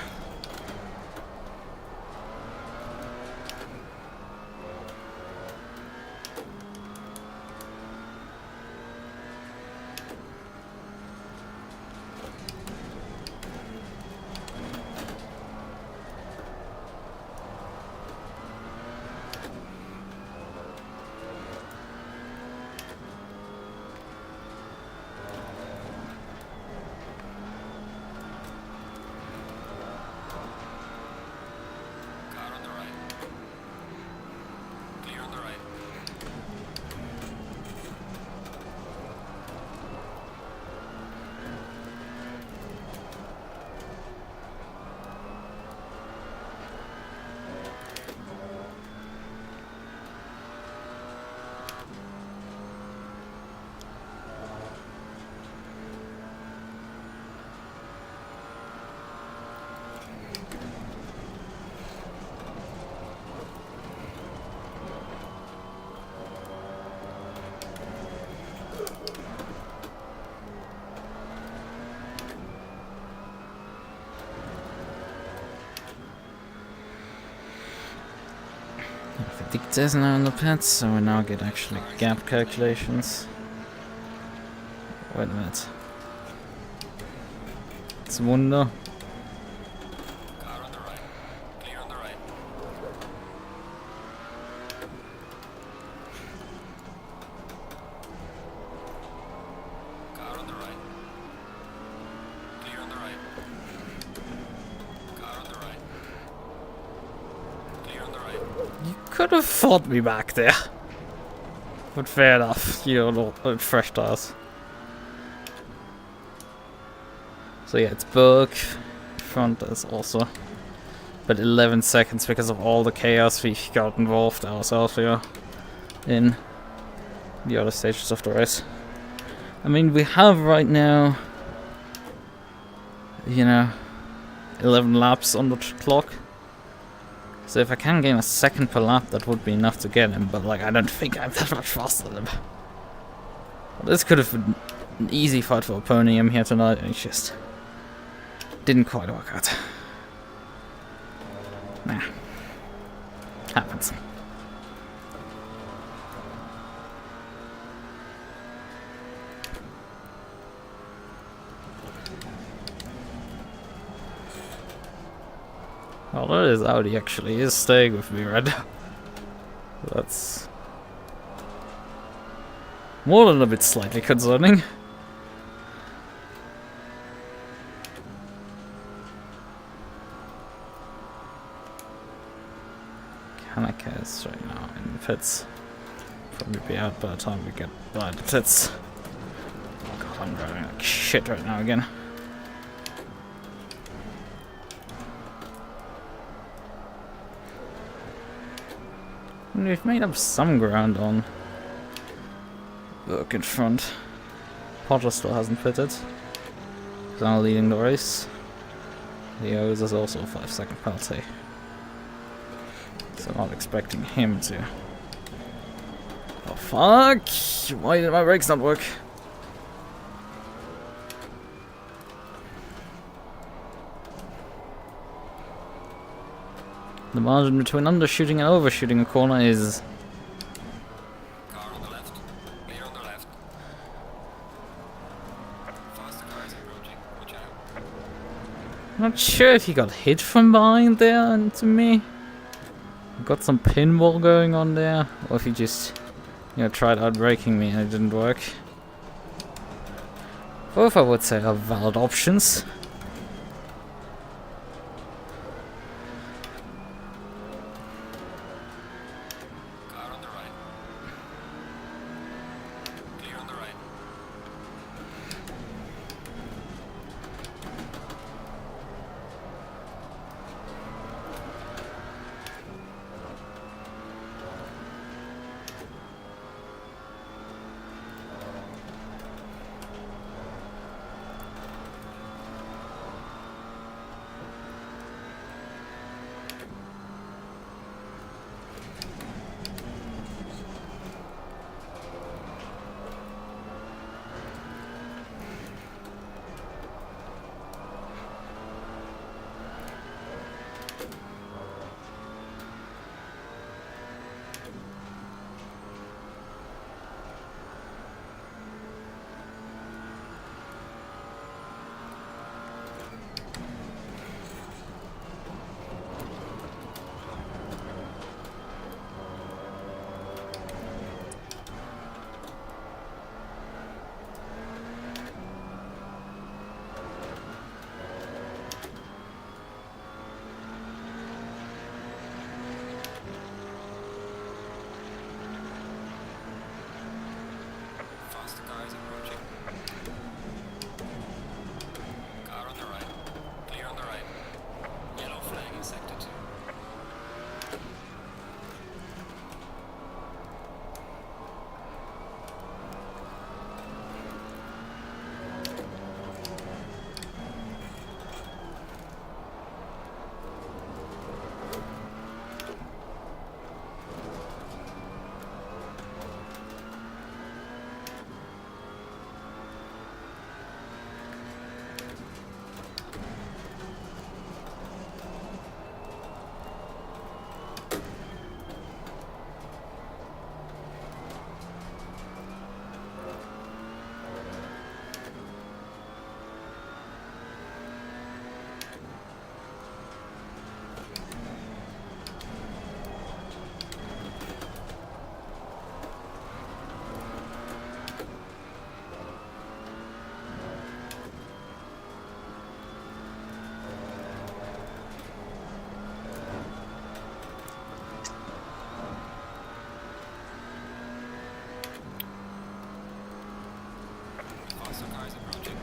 [SPEAKER 1] Victor's now in the pits, so we now get actually gap calculations. Wait a minute. It's Wunder.
[SPEAKER 3] Car on the right. Clear on the right. Car on the right. Clear on the right. Car on the right. Clear on the right.
[SPEAKER 1] You could have fought me back there. But fair enough, you know, fresh tires. So yeah, it's Berg. Front is also. But 11 seconds because of all the chaos we got involved ourselves here in the other stages of the race. I mean, we have right now, you know, 11 laps on the clock. So if I can gain a second per lap, that would be enough to get him, but like, I don't think I'm that much faster than him. Well, this could have been an easy fight for a podium here tonight, and it just didn't quite work out. Nah. Happens. Well, that is Audi actually is staying with me right now. That's more than a bit slightly concerning. Kanaka is right now in the pits. Probably be out by the time we get by the pits. God, I'm driving like shit right now again. And we've made up some ground on work in front. Potter still hasn't pitted. He's now leading the race. Leo's is also a 5-second penalty. So I'm not expecting him to Oh fuck! Why did my brakes not work? The margin between undershooting and overshooting a corner is...
[SPEAKER 3] Car on the left. Clear on the left. Faster cars approaching. Watch out.
[SPEAKER 1] Not sure if he got hit from behind there into me. Got some pinball going on there, or if he just, you know, tried outbraking me and it didn't work. Both I would say are valid options.
[SPEAKER 3] Car on the right. Clear on the right. Faster cars approaching. Car on the right. Clear on the right. Yellow flag in sector 2. Faster cars approaching.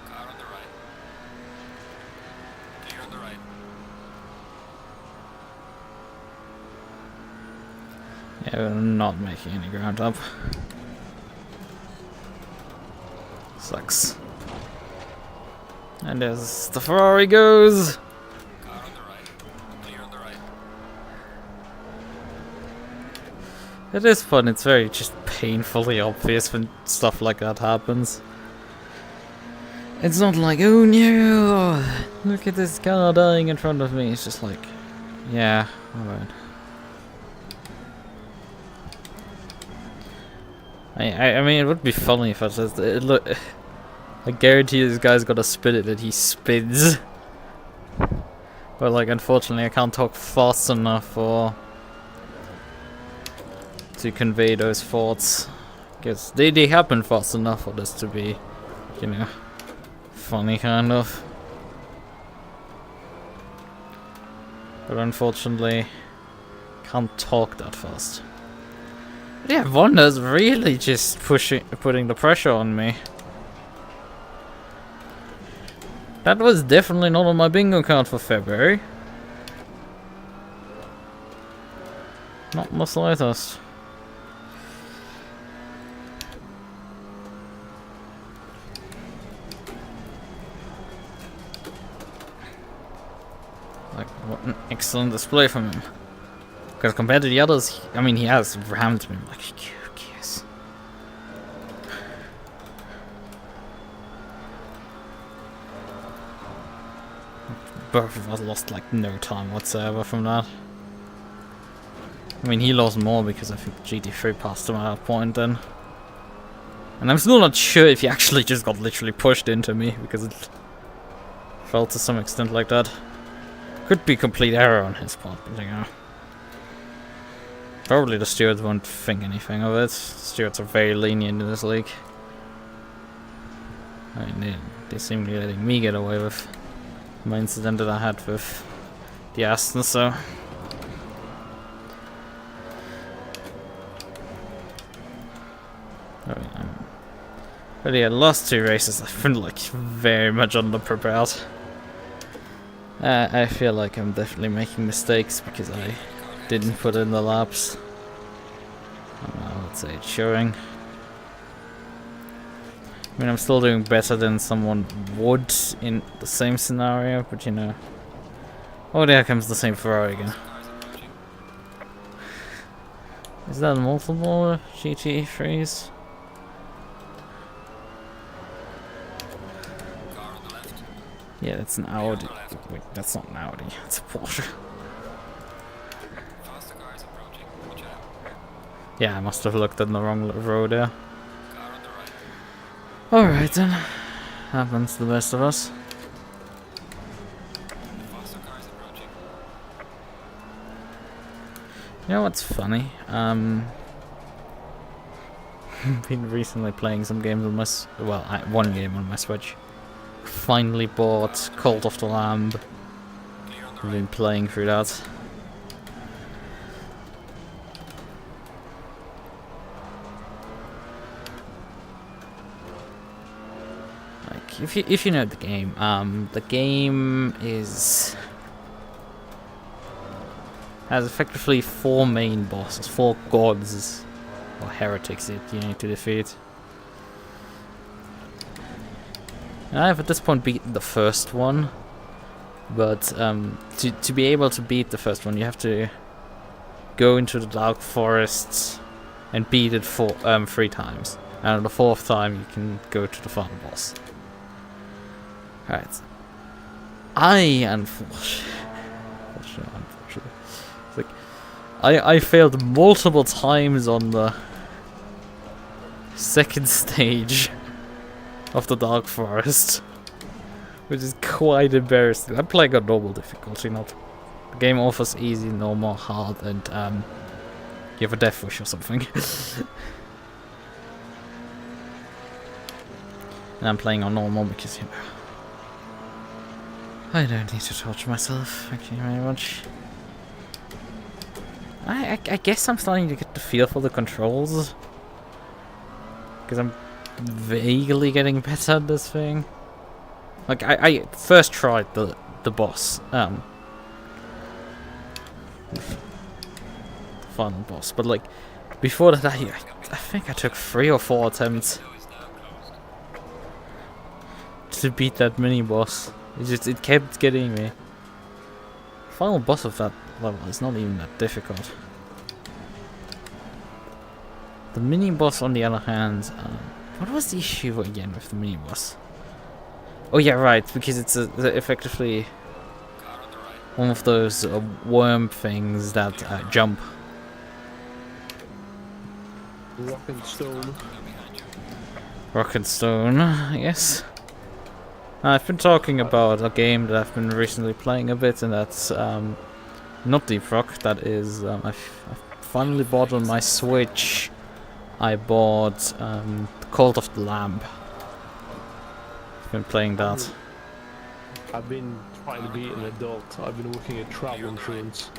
[SPEAKER 3] Car on the right. Clear on the right.
[SPEAKER 1] Yeah, we're not making any ground up. Sucks. And as the Ferrari goes,
[SPEAKER 3] Car on the right. Clear on the right.
[SPEAKER 1] it is fun. It's very just painfully obvious when stuff like that happens. It's not like, oh no, look at this car dying in front of me. It's just like, yeah, alright. I mean, it would be funny if I just look. I guarantee this guy's got a spinet that he spins. But like, unfortunately, I can't talk fast enough for to convey those thoughts. Because they happen fast enough for this to be, you know, funny kind of. But unfortunately, can't talk that fast. But yeah, Wonder's really just putting the pressure on me. That was definitely not on my bingo card for February. Not in the slightest. Like, what an excellent display from him. Because compared to the others, I mean, he has rammed me like, who cares? Both of us lost like no time whatsoever from that. I mean, he lost more because I think GT3 passed him at that point then. And I'm still not sure if he actually just got literally pushed into me, because it felt to some extent like that. Could be complete error on his part, but you know. Probably the stewards won't think anything of it. Stewards are very lenient in this league. I mean, they seem to be letting me get away with my incident that I had with the Aston, so... But yeah, the last two races I've been like very much underprepared. I feel like I'm definitely making mistakes because I didn't put in the laps. I would say it's showing. I mean, I'm still doing better than someone would in the same scenario, but you know. Oh, there comes the same Ferrari again. Is that multiple GT3s? Yeah, that's an Audi. Wait, that's not an Audi. It's a Porsche. Yeah, I must have looked at the wrong road there. Alright then. Happens to the best of us. You know what's funny? Been recently playing some games on my one game on my Switch. Finally bought Cult of the Lamb. I've been playing through that. Like, if you know the game has effectively 4 main bosses, 4 gods or heretics that you need to defeat. And I have at this point beaten the first one, but to be able to beat the first one, you have to go into the Dark Forests and beat it 3 times. And on the 4th time, you can go to the final boss. Alright. Unfortunately, it's like I failed multiple times on the 2nd stage of the Dark Forest, which is quite embarrassing. I'm playing on normal difficulty, not the game offers easy, normal, hard, and you have a death wish or something. And I'm playing on normal because, you know, I don't need to torture myself. Thank you very much. I guess I'm starting to get the feel for the controls, because I'm vaguely getting better at this thing. Like, I first tried the boss, the final boss, but like before that I think I took 3 or 4 attempts to beat that mini boss. It kept getting me. Final boss of that level is not even that difficult. The mini boss, on the other hand, what was the issue again with the mini boss? Oh yeah, right, because it's effectively one of those worm things that jump.
[SPEAKER 2] Rock and stone.
[SPEAKER 1] Rock and stone, I guess. I've been talking about a game that I've been recently playing a bit, and that's not Deep Rock. That is, I've finally bought on my Switch. I bought Cult of the Lamb. I've been playing that.
[SPEAKER 2] I've been trying to be an adult. I've been looking at travel insurance.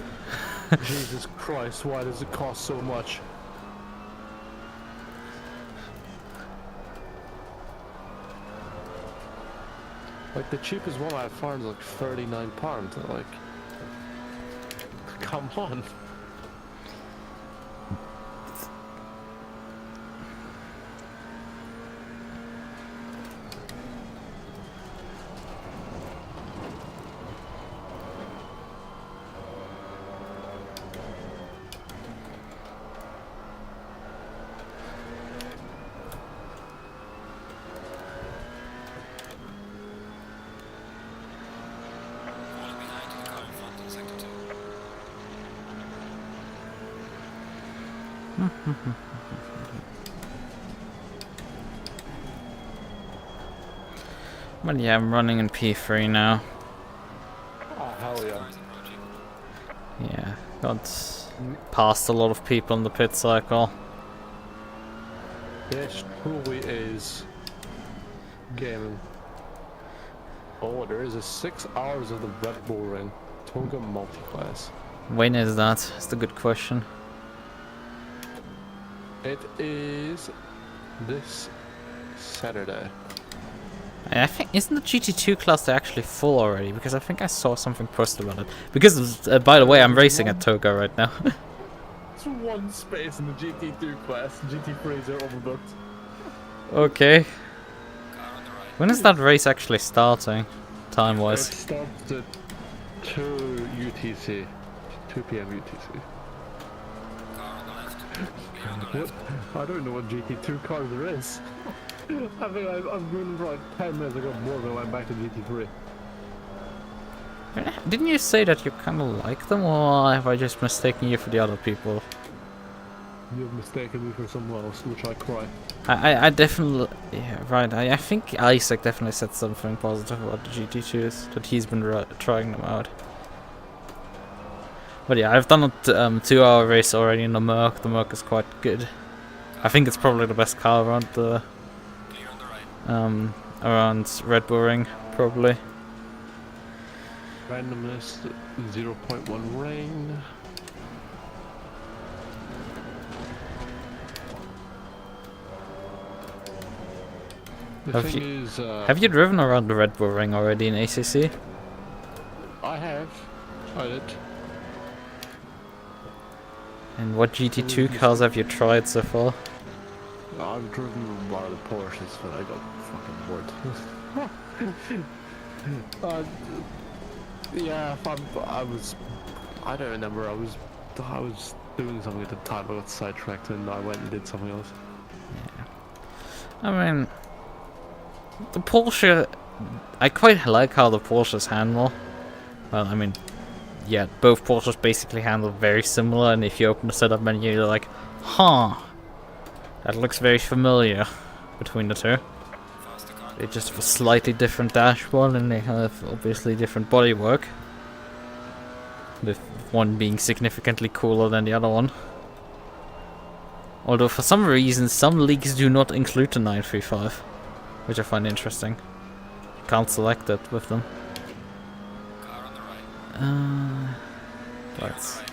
[SPEAKER 2] Jesus Christ, why does it cost so much? Like, the cheapest one I found is like £39. Like, come on.
[SPEAKER 1] But yeah, I'm running in P3 now.
[SPEAKER 2] Oh, hell yeah.
[SPEAKER 3] Cars approaching.
[SPEAKER 1] Yeah, got past a lot of people in the pit cycle.
[SPEAKER 2] This truly is gaming. Oh, there is a 6 hours of the Red Bull Ring. TOGA Multiclass.
[SPEAKER 1] When is that? That's the good question.
[SPEAKER 2] It is this Saturday.
[SPEAKER 1] I think, isn't the GT2 cluster actually full already? Because I think I saw something posted about it. Because, by the way, I'm racing at TOGA right now.
[SPEAKER 2] There's one space in the GT2 class. GT3s are overbooked.
[SPEAKER 1] Okay.
[SPEAKER 3] Car on the right.
[SPEAKER 1] When is that race actually starting?
[SPEAKER 2] It
[SPEAKER 1] Time-wise?
[SPEAKER 2] starts at 2 UTC. 2 p.m. UTC.
[SPEAKER 3] Car on the left. Clear on the
[SPEAKER 2] What?
[SPEAKER 3] left.
[SPEAKER 2] I don't know what GT2 car there is. I think I've been for like 10 minutes ago more than I went back to GT3.
[SPEAKER 1] Didn't you say that you kind of like them, or have I just mistaken you for the other people?
[SPEAKER 2] You've mistaken me for someone else, which I cry.
[SPEAKER 1] I definitely... Yeah, right. I think Isaac definitely said something positive about the GT2s, that he's been trying them out. But yeah, I've done a 2-hour race already in the Merc. The Merc is quite good. I think it's probably the best car around the...
[SPEAKER 3] Clear on the right.
[SPEAKER 1] around Red Bull Ring, probably.
[SPEAKER 2] Randomness 0.1 rain. The
[SPEAKER 1] Have
[SPEAKER 2] thing is,
[SPEAKER 1] Have you driven around the Red Bull Ring already in ACC?
[SPEAKER 2] I have. I did.
[SPEAKER 1] And what GT2 cars have you tried so far?
[SPEAKER 2] I've driven a lot of the Porsches, but I got fucking bored. Yeah, I don't remember. I was doing something at the time. I got sidetracked and I went and did something else.
[SPEAKER 1] I mean, the Porsche, I quite like how the Porsches handle. Well, I mean, yeah, both Porsches basically handle very similar, and if you open the setup menu, you're like, huh, that looks very familiar between the two.
[SPEAKER 3] Faster car.
[SPEAKER 1] They just have a slightly different dashboard, and they have obviously different bodywork, with one being significantly cooler than the other one. Although for some reason, some leagues do not include the 935, which I find interesting. You can't select it with them.
[SPEAKER 3] Car on the right.
[SPEAKER 1] That's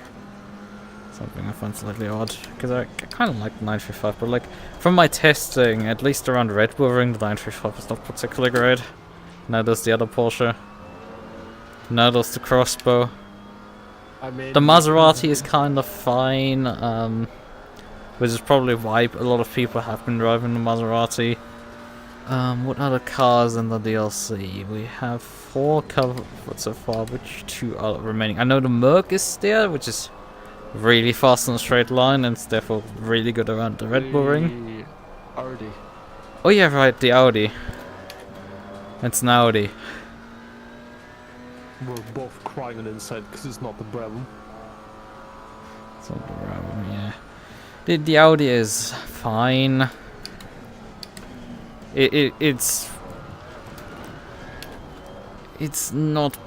[SPEAKER 1] something I find slightly odd, because I kind of like the 935, but like, from my testing, at least around Red Bull Ring, the 935 is not particularly great. Now there's the other Porsche. Now there's the Crossbow.
[SPEAKER 2] I mean,
[SPEAKER 1] The Maserati is kind of fine, which is probably why a lot of people have been driving the Maserati. What other cars in the DLC? We have 4 covered so far, which 2 are remaining? I know the Merc is there, which is really fast in a straight line, and it's therefore really good around the Red Bull Ring.
[SPEAKER 2] Audi.
[SPEAKER 1] Oh yeah, right, the Audi. It's an Audi.
[SPEAKER 2] We're both crying on the inside because it's not the Brabham.
[SPEAKER 1] It's not the Brabham, yeah. The Audi is fine. It's not.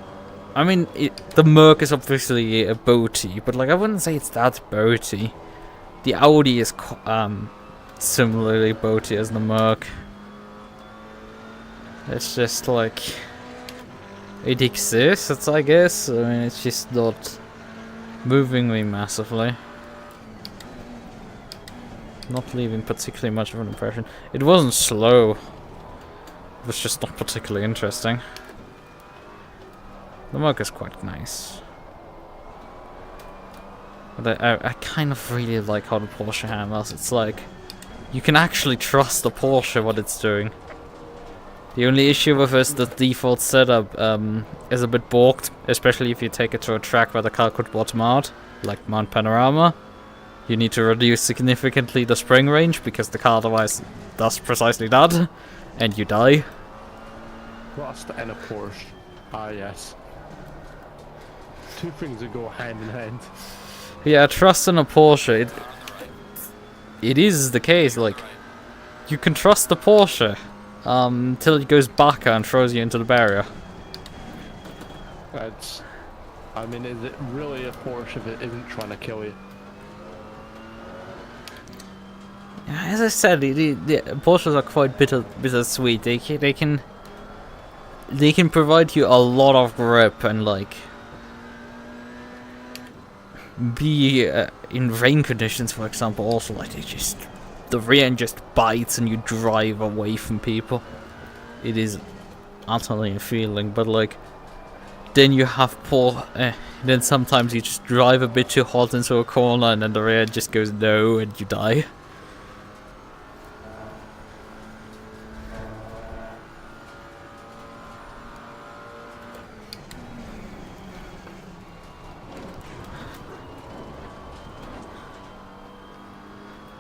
[SPEAKER 1] I mean, the Merc is obviously a boaty, but like I wouldn't say it's that boaty. The Audi is similarly boaty as the Merc. It's just like it exists, I guess. I mean, it's just not moving me massively. Not leaving particularly much of an impression. It wasn't slow. It was just not particularly interesting. The Merc is quite nice. But I kind of really like how the Porsche handles. It's like, you can actually trust the Porsche what it's doing. The only issue with it is the default setup is a bit balked, especially if you take it to a track where the car could bottom out, like Mount Panorama. You need to reduce significantly the spring range, because the car otherwise does precisely that, and you die.
[SPEAKER 2] Rust and a Porsche. Ah, yes. 2 things that go hand in hand.
[SPEAKER 1] Yeah, trust in a Porsche. it is the case, like, you can trust the Porsche till it goes back and throws you into the barrier.
[SPEAKER 2] That's... I mean, is it really a Porsche if it isn't trying to kill you?
[SPEAKER 1] As I said, the Porsches are quite bittersweet. They can provide you a lot of grip and like be in rain conditions, for example. Also, like the rear end just bites and you drive away from people. It is utterly a feeling, but like then you have then sometimes you just drive a bit too hot into a corner and then the rear end just goes no and you die.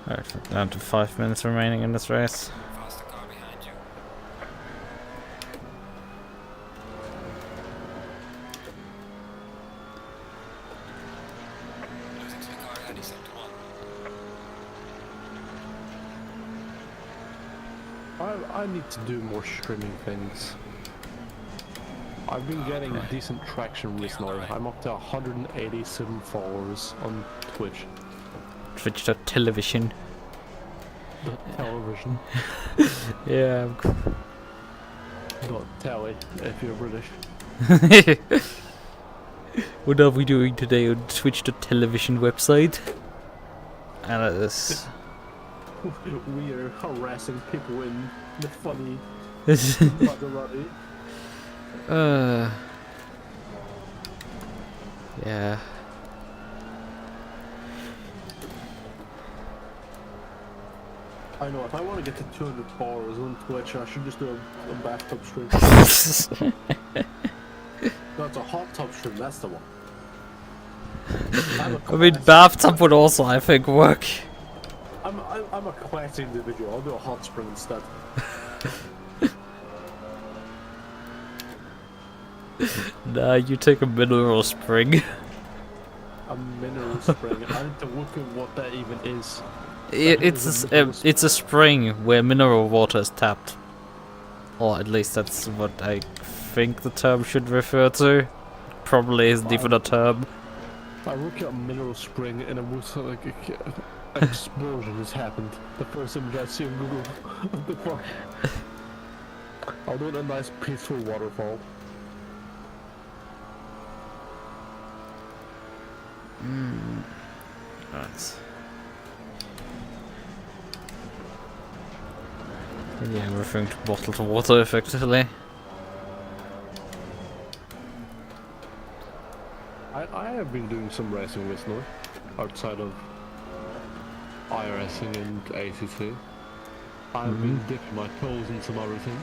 [SPEAKER 1] Alright, down to 5 minutes remaining in this race.
[SPEAKER 3] Faster car behind you. Losing to the car ahead, he's sector 1.
[SPEAKER 2] I need to do more streaming things. I've been getting decent traction recently. I'm up to 187 followers on Twitch.
[SPEAKER 1] Twitch.television.
[SPEAKER 2] The television.
[SPEAKER 1] Yeah.
[SPEAKER 2] Not telly, if you're British.
[SPEAKER 1] What are we doing today on Twitch.television website? And it is...
[SPEAKER 2] We are harassing people in the funny Maserati.
[SPEAKER 1] Yeah.
[SPEAKER 2] I know, if I want to get to 200 followers on Twitch, I should just do a bathtub stream. No, it's a hot tub stream, that's the one.
[SPEAKER 1] I mean, bathtub would also, I think, work.
[SPEAKER 2] I'm a classy individual, I'll do a hot spring instead.
[SPEAKER 1] Nah, you take a mineral spring.
[SPEAKER 2] A mineral spring, I need to look at what that even is.
[SPEAKER 1] It's a spring where mineral water is tapped. Or at least that's what I think the term should refer to. Probably isn't even a term.
[SPEAKER 2] I look at a mineral spring and it looks like an explosion has happened. The first image I see on Google. What the fuck? I'll do a nice peaceful waterfall.
[SPEAKER 1] Right. Yeah, we're referring to bottled water effectively.
[SPEAKER 2] I have been doing some racing recently, outside of iRacing and ACC. I've been dipping my toes in some other things.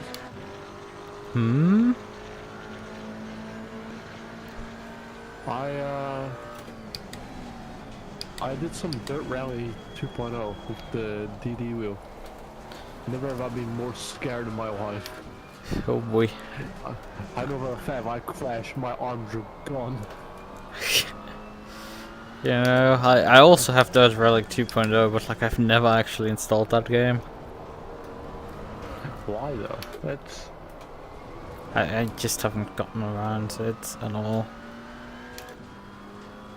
[SPEAKER 2] I did some Dirt Rally 2.0 with the DD wheel. Never have I been more scared in my life.
[SPEAKER 1] Oh boy.
[SPEAKER 2] I know for a fact if I crash, my arms are gone.
[SPEAKER 1] You know, I also have Dirt Rally 2.0, but like I've never actually installed that game.
[SPEAKER 2] Why though? That's...
[SPEAKER 1] I just haven't gotten around to it at all.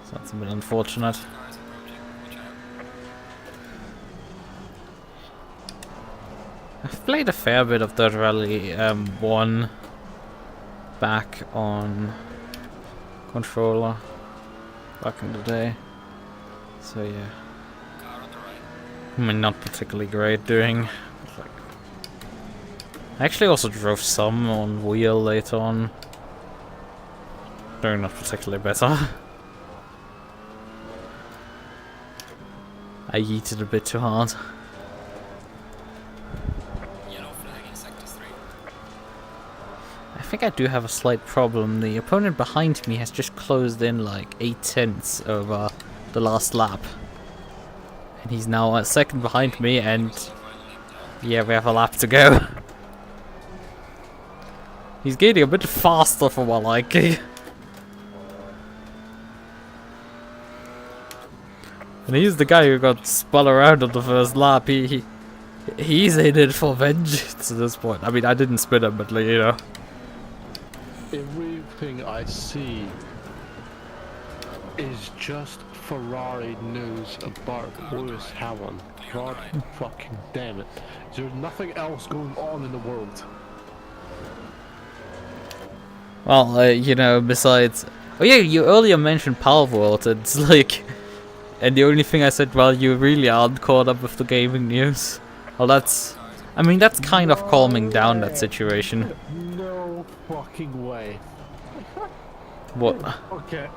[SPEAKER 1] So that's a bit unfortunate.
[SPEAKER 3] Cars approaching, watch out.
[SPEAKER 1] I've played a fair bit of Dirt Rally 1 back on controller back in the day. So yeah.
[SPEAKER 3] Car on the right.
[SPEAKER 1] I mean, not particularly great doing. Like, I actually also drove some on wheel later on. Doing not particularly better. I yeeted a bit too hard.
[SPEAKER 3] Yellow flag in sector 3.
[SPEAKER 1] I think I do have a slight problem. The opponent behind me has just closed in like 8/10 over the last lap. And he's now a second behind me and yeah, we have a lap to go. He's getting a bit faster for my liking. And he's the guy who got spun around on the first lap. He's in it for vengeance at this point. I mean, I didn't spin him, but like, you know.
[SPEAKER 2] Everything I see is just Ferrari news about Lewis Hamilton. God fucking damn it. There's nothing else going on in the world.
[SPEAKER 1] Well, you know, besides... Oh yeah, you earlier mentioned Palworld, and it's like... And the only thing I said, well, you really aren't caught up with the gaming news. Well, that's... I mean, that's kind of calming down that situation.
[SPEAKER 2] No fucking way.
[SPEAKER 1] What?
[SPEAKER 2] Okay,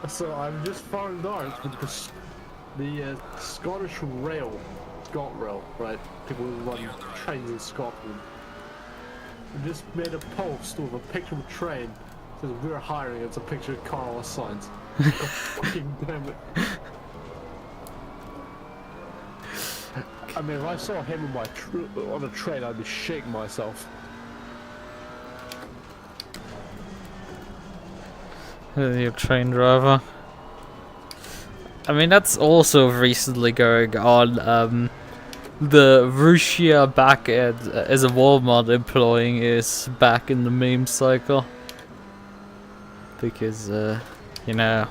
[SPEAKER 2] so I've just found out because the Scottish Rail, ScotRail, right? People who run trains in Scotland. Just made a post with a picture of a train. Says we're hiring. It's a picture of Carlos Sainz. God fucking damn it! I mean, if I saw him in my on a train, I'd be shaking myself.
[SPEAKER 1] Your train driver. I mean, that's also recently going on. The Russia back as a Walmart employee is back in the meme cycle. Because, you know,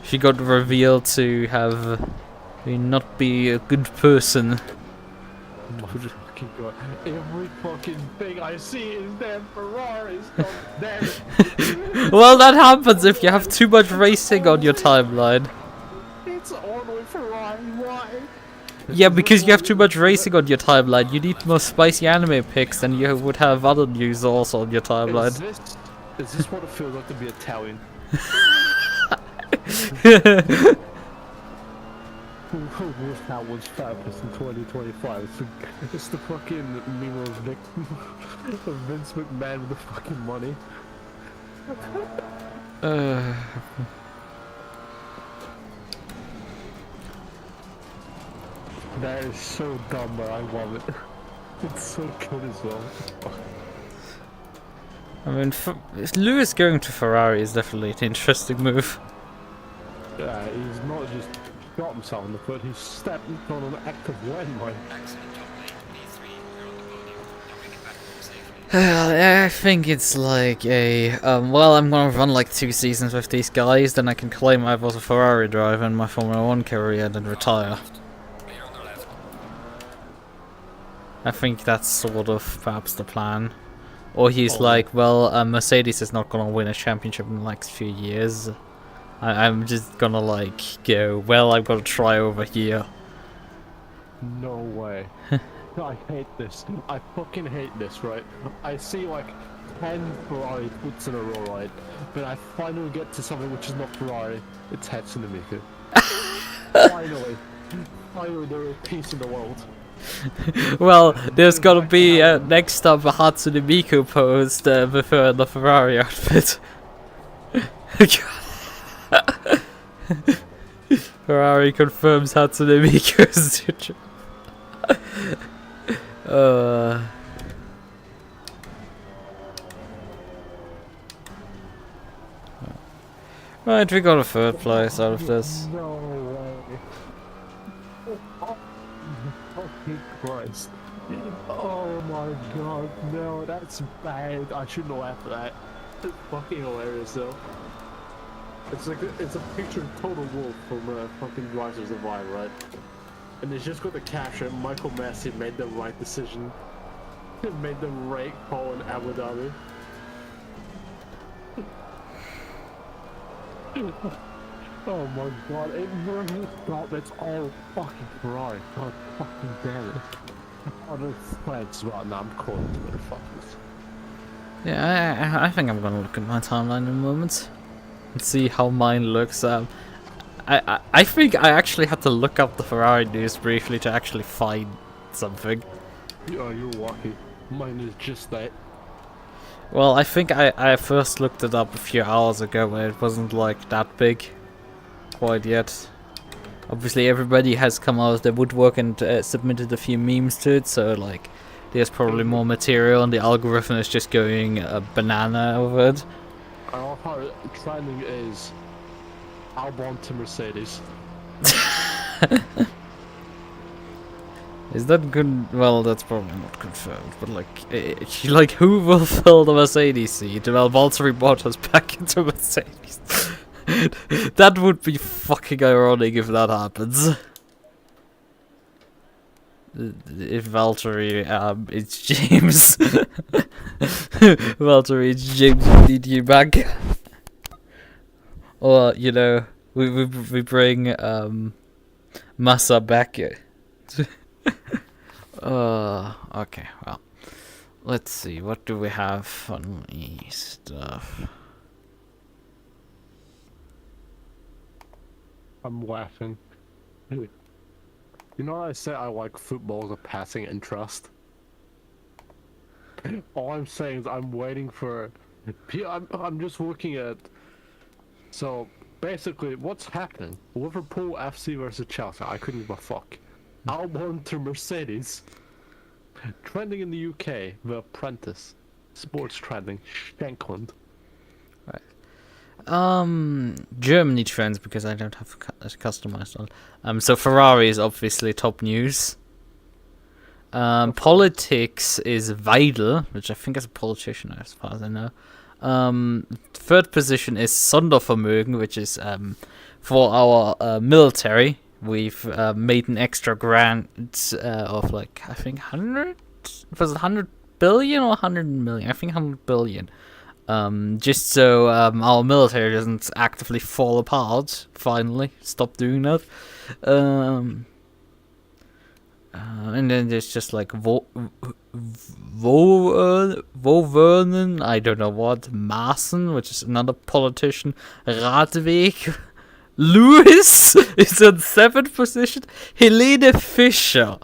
[SPEAKER 1] she got revealed to have not be a good person.
[SPEAKER 2] Oh my fucking god. Every fucking thing I see is damn Ferraris. God damn it.
[SPEAKER 1] Well, that happens if you have too much racing on your timeline.
[SPEAKER 2] It's always Ferrari. Why?
[SPEAKER 1] Yeah, because you have too much racing on your timeline. You need more spicy anime pics than you would have other news also on your timeline.
[SPEAKER 2] Is this what it feels like to be Italian? That was fabulous in 2025. It's the fucking meme of Vince McMahon with the fucking money. That is so dumb, but I love it. It's so good as well.
[SPEAKER 1] I mean, Lewis going to Ferrari is definitely an interesting move.
[SPEAKER 2] Yeah, he's not just shot himself in the foot, he's stepped on an active landmine.
[SPEAKER 1] I think it's like a, well, I'm gonna run like 2 seasons with these guys, then I can claim I was a Ferrari driver in my Formula 1 career, then retire. I think that's sort of perhaps the plan. Or he's like, well, Mercedes is not gonna win a championship in the next few years. I'm just gonna like go, well, I've got to try over here.
[SPEAKER 2] No way. I hate this. I fucking hate this, right? I see like 10 Ferrari puts in a row, right? But I finally get to something which is not Ferrari. It's Hatsune Miku. Finally there is peace in the world.
[SPEAKER 1] Well, there's gonna be next up a Hatsune Miku post with her in the Ferrari outfit. Ferrari confirms Hatsune Miku's future. Right, we got a 3rd place out of this.
[SPEAKER 2] No way. Fucking Christ. Oh my god, no, that's bad. I shouldn't laugh at that. It's fucking hilarious though. It's like it's a picture of Total Wolf from fucking Rise of Saphire, right? And it's just got the caption, Michael Massey made the right decision. He made the right call in Abu Dhabi. Oh my god, it really stop, it's all fucking Ferrari. God fucking damn it. Oh, there's threads right now, I'm calling to motherfuckers.
[SPEAKER 1] Yeah, I think I'm gonna look at my timeline in a moment and see how mine looks. I think I actually had to look up the Ferrari news briefly to actually find something.
[SPEAKER 2] Oh, you're lucky. Mine is just that.
[SPEAKER 1] Well, I think I first looked it up a few hours ago when it wasn't like that big quite yet. Obviously everybody has come out of the woodwork and submitted a few memes to it, so like there's probably more material and the algorithm is just going banana over it.
[SPEAKER 2] I love how trending is Albon to Mercedes.
[SPEAKER 1] Is that good? Well, that's probably not confirmed, but like who will fill the Mercedes seat while Valtteri Bottas back into Mercedes? That would be fucking ironic if that happens. If Valtteri, it's James. Valtteri, it's James, we need you back. Or, you know, we bring, Massa back. Okay, well. Let's see, what do we have funny stuff?
[SPEAKER 2] I'm laughing. You know I say I like football as a passing interest? All I'm saying is I'm waiting for... I'm just looking at... So, basically, what's happening? Liverpool FC versus Chelsea. I couldn't give a fuck. Albon to Mercedes. Trending in the UK, The Apprentice. Sports trending, Shankland.
[SPEAKER 1] Germany trends because I don't have a customized one. So Ferrari is obviously top news. Politics is Weidel, which I think is a politician as far as I know. Third position is Sondervermögen, which is for our military. We've made an extra grant of like, I think 100? Was it 100 billion or 100 million? I think 100 billion. Just so our military doesn't actively fall apart. Finally, stop doing that. And then there's just like Wovernen, I don't know what, Maaßen, which is another politician, Radweg, Lewis is on 7th position, Helene Fischer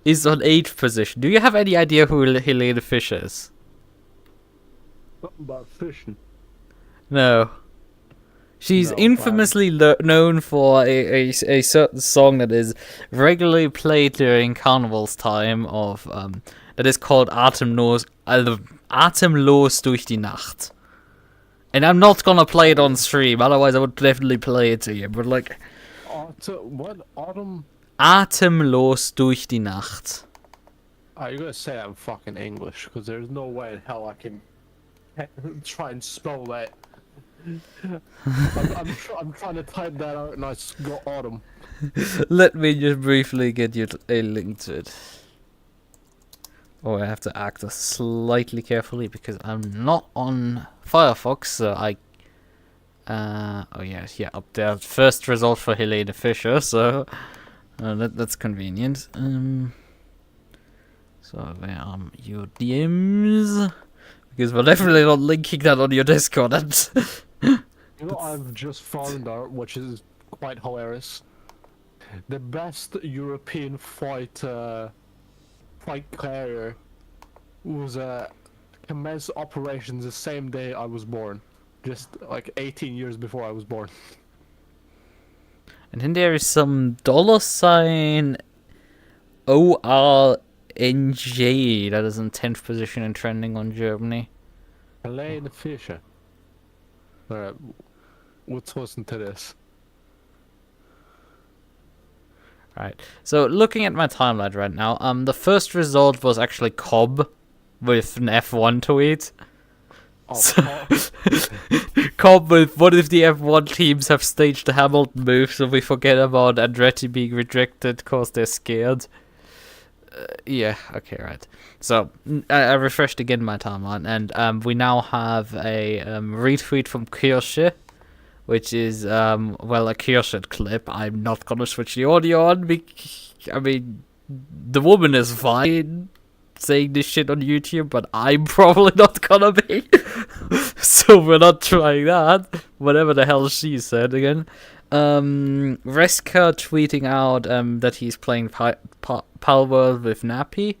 [SPEAKER 1] is on 8th position. Do you have any idea who Helene Fischer is?
[SPEAKER 2] Something about fishing.
[SPEAKER 1] No. She's infamously known for a certain song that is regularly played during carnival's time of that is called Atemlos durch die Nacht. And I'm not gonna play it on stream, otherwise I would definitely play it to you. But like,
[SPEAKER 2] what autumn?
[SPEAKER 1] Atemlos durch die Nacht.
[SPEAKER 2] You're gonna say that in fucking English, because there's no way in hell I can try and spell that. I'm trying to type that out and I go autumn.
[SPEAKER 1] Let me just briefly get you a link to it. Oh, I have to act slightly carefully because I'm not on Firefox, so I... oh yeah, up there. First result for Helene Fischer, so... that's convenient. So where are your DMs? Because we're definitely not linking that on your Discord.
[SPEAKER 2] You know, I've just found out, which is quite hilarious. The best European fight carrier was commenced operations the same day I was born, just like 18 years before I was born.
[SPEAKER 1] And then there is some $sign ORNJ that is in 10th position and trending on Germany.
[SPEAKER 2] Helene Fischer. Alright, let's listen to this.
[SPEAKER 1] Right, so looking at my timeline right now, the first result was actually Cobb with an F1 tweet.
[SPEAKER 2] Oh,
[SPEAKER 1] So, Cobb with what if the F1 teams have staged the Hamilton move so we forget about Andretti being rejected cause they're scared. Yeah, okay, right. So, I refreshed again my timeline, and we now have a retweet from Kirsche, which is, well, a Kirsche clip. I'm not gonna switch the audio on, I mean, the woman is fine saying this shit on YouTube, but I'm probably not gonna be. So we're not trying that. Whatever the hell she said again. Reska tweeting out that he's playing Palworld with Nappy.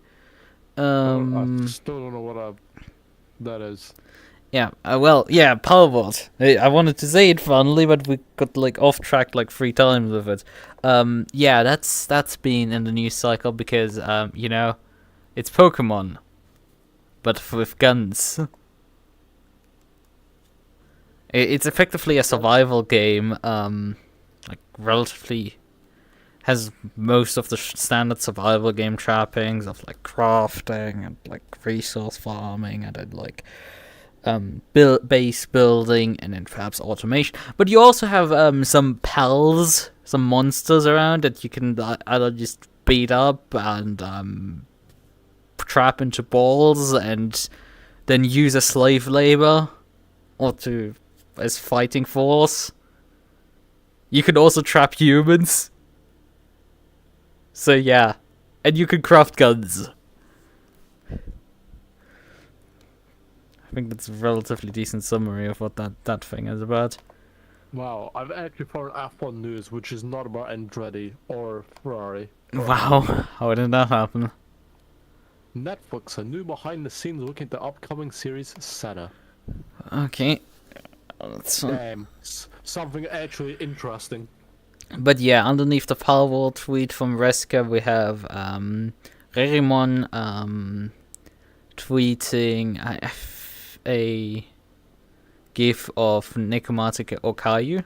[SPEAKER 2] I still don't know what that is.
[SPEAKER 1] Yeah, Palworld. I wanted to say it funnily, but we got like off track like 3 times with it. Yeah, that's been in the news cycle because you know, it's Pokemon, but with guns. It's effectively a survival game, like relatively has most of the standard survival game trappings of like crafting and like resource farming and then like base building and then perhaps automation. But you also have some pals, some monsters around that you can either just beat up and trap into balls and then use as slave labor or as fighting force. You can also trap humans. So yeah, and you can craft guns. I think that's a relatively decent summary of what that thing is about.
[SPEAKER 2] Wow, I've actually found F1 news, which is not about Andretti or Ferrari.
[SPEAKER 1] Wow, how did that happen?
[SPEAKER 2] Netflix, a new behind-the-scenes look at the upcoming series Sata.
[SPEAKER 1] Okay.
[SPEAKER 2] Damn, something actually interesting.
[SPEAKER 1] But yeah, underneath the Palworld tweet from Reska, we have Rerimon tweeting a GIF of Nekomatica Okayu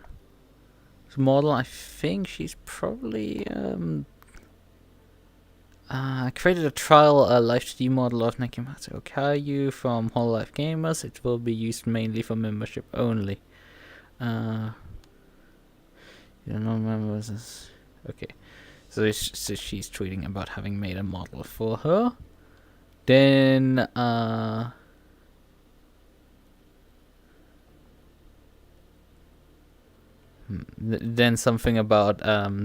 [SPEAKER 1] model. I think she's probably created a trial live 3D model of Nekomatica Okayu from Hololive Gamers. It will be used mainly for membership only. You don't remember this? Okay. So she's tweeting about having made a model for her. Then then something about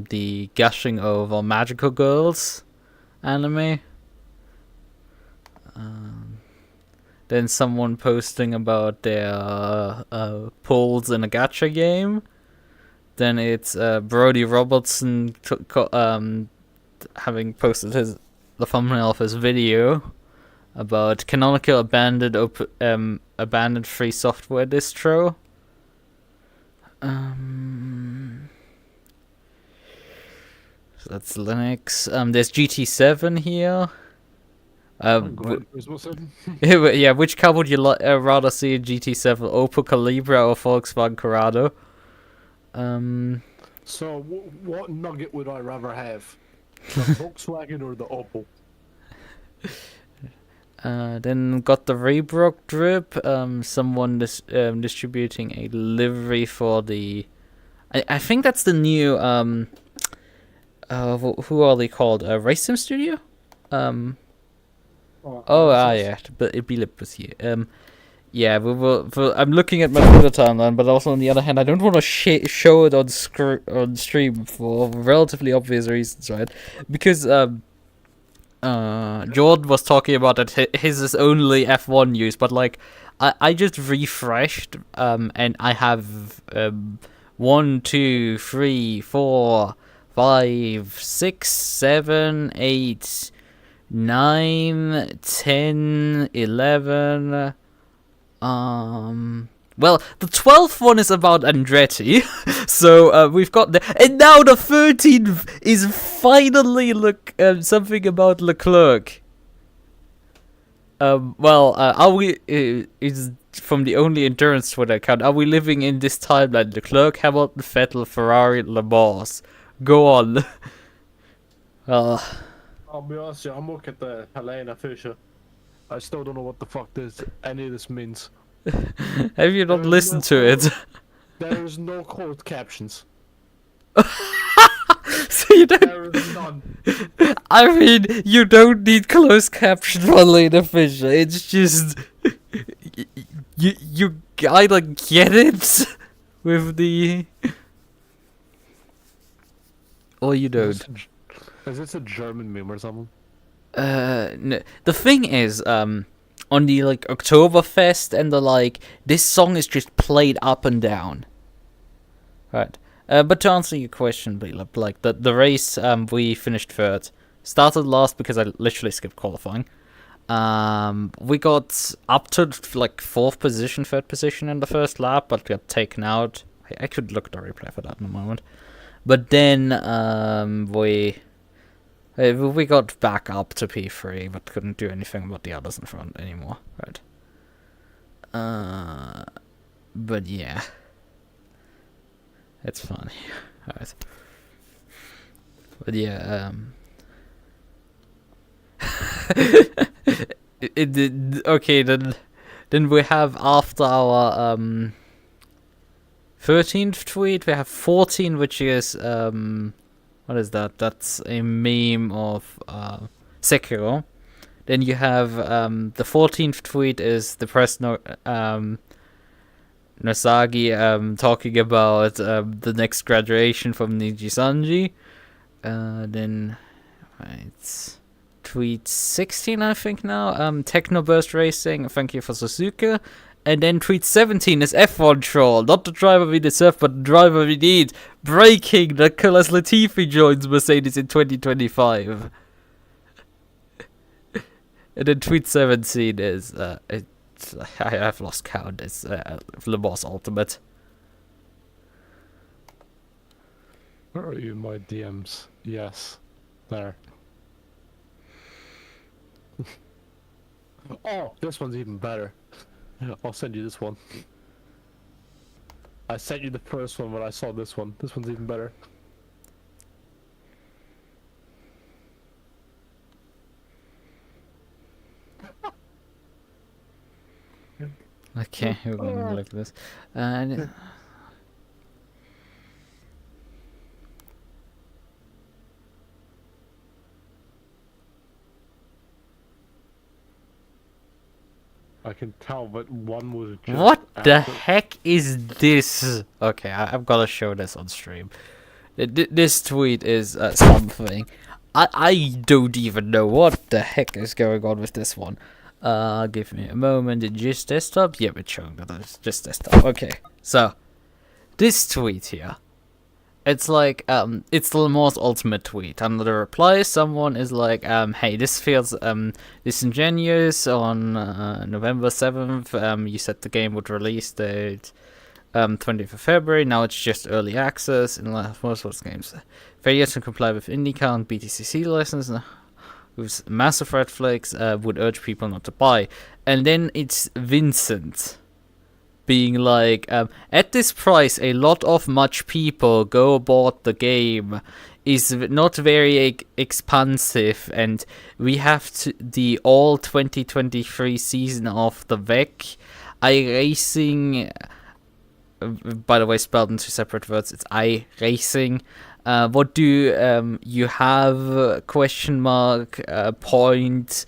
[SPEAKER 1] the gushing over magical girls anime. Then someone posting about their pulls in a gacha game. Then it's Brody Robertson having posted the thumbnail of his video about canonical abandoned free software distro. So that's Linux. There's GT7 here. Yeah, which car would you rather see in GT7? Opel Calibra or Volkswagen Corrado?
[SPEAKER 2] So, what nugget would I rather have? The Volkswagen or the Opel?
[SPEAKER 1] Then got the Reebok drip. Someone distributing a livery for the. I think that's the new. Who are they called? Race Sim Studio. Yeah, but Bilip was here. Yeah, I'm looking at my Twitter timeline, but also on the other hand, I don't want to show it on stream for relatively obvious reasons, right? Because Jordan was talking about that his is only F1 news, but like I just refreshed, and I have 1, 2, 3, 4, 5, 6, 7, 8, 9, 10, 11. Well, the 12th one is about Andretti, so we've got and now the 13th is finally something about Leclerc. Are we? Is from the only endurance Twitter account. Are we living in this timeline? Leclerc, Hamilton, Vettel, Ferrari, Le Mans. Go on.
[SPEAKER 2] I'll be honest, I'm looking at the Helena Fischer. I still don't know what the fuck any of this means.
[SPEAKER 1] Have you not listened to it?
[SPEAKER 2] There is no closed captions.
[SPEAKER 1] So you don't.
[SPEAKER 2] There is none.
[SPEAKER 1] I mean, you don't need closed caption for Helena Fischer. It's just you either get it with the, or you don't.
[SPEAKER 2] Is this a German meme or something?
[SPEAKER 1] No. The thing is, on the like Oktoberfest and the like, this song is just played up and down. Right. But to answer your question, Bilab, like the race, we finished third. Started last because I literally skipped qualifying. We got up to like third position in the first lap, but got taken out. I could look at the replay for that in a moment. But then we got back up to P3, but couldn't do anything about the others in front anymore, right? But yeah, it's funny. Alright. But yeah, okay, then we have after our 13th tweet, we have 14, which is what is that? That's a meme of Sekiro. Then you have the 14th tweet is the press Nosagi talking about the next graduation from Nijisanji. Then it's tweet 16, I think now. Technoburst Racing, thank you for Suzuka. And then tweet 17 is F1 Troll, not the driver we deserve, but the driver we need. Breaking Nicolas Latifi joins Mercedes in 2025. And then tweet 17 is I've lost count. It's Le Mans Ultimate.
[SPEAKER 2] Where are you in my DMs? Yes. There. Oh, this one's even better. I'll send you this one. I sent you the first one when I saw this one. This one's even better.
[SPEAKER 1] Okay, we're gonna look at this. And
[SPEAKER 2] I can tell, but one was just
[SPEAKER 1] what the
[SPEAKER 2] after-
[SPEAKER 1] heck is this? Okay, I'm gonna show this on stream. This tweet is something. I don't even know what the heck is going on with this one. Give me a moment. Just desktop? Yeah, it's showing that it's just desktop. Okay, so this tweet here, it's like it's the most ultimate tweet. Under the reply, someone is like, hey, this feels disingenuous. On November 7th, you said the game would release date 20th of February. Now it's just early access in most of the games. Failure to comply with IndyCar and BTCC license. With massive red flags, would urge people not to buy. And then it's Vincent being like, at this price, a lot of much people go bought the game. Is not very expansive, and we have the all 2023 season of the VEC. iRacing, by the way, spelled in two separate words. It's iRacing. What do you have? Question mark, point.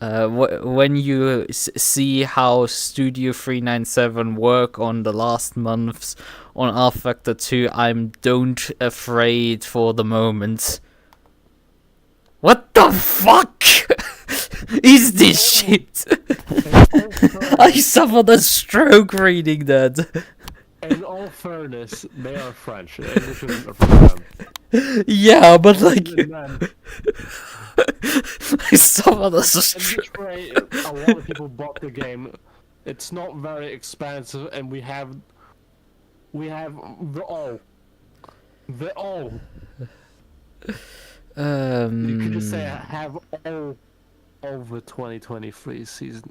[SPEAKER 1] When you see how Studio 397 work on the last months on R Factor 2, I'm don't afraid for the moment. What the fuck is this shit? I suffered a stroke reading that.
[SPEAKER 2] In all fairness, they are French. English isn't for them.
[SPEAKER 1] Yeah, but like,
[SPEAKER 2] Man,
[SPEAKER 1] I suffered a
[SPEAKER 2] in
[SPEAKER 1] stroke.
[SPEAKER 2] this way, a lot of people bought the game. It's not very expansive, and we have the all. You could just say have all of the 2023 season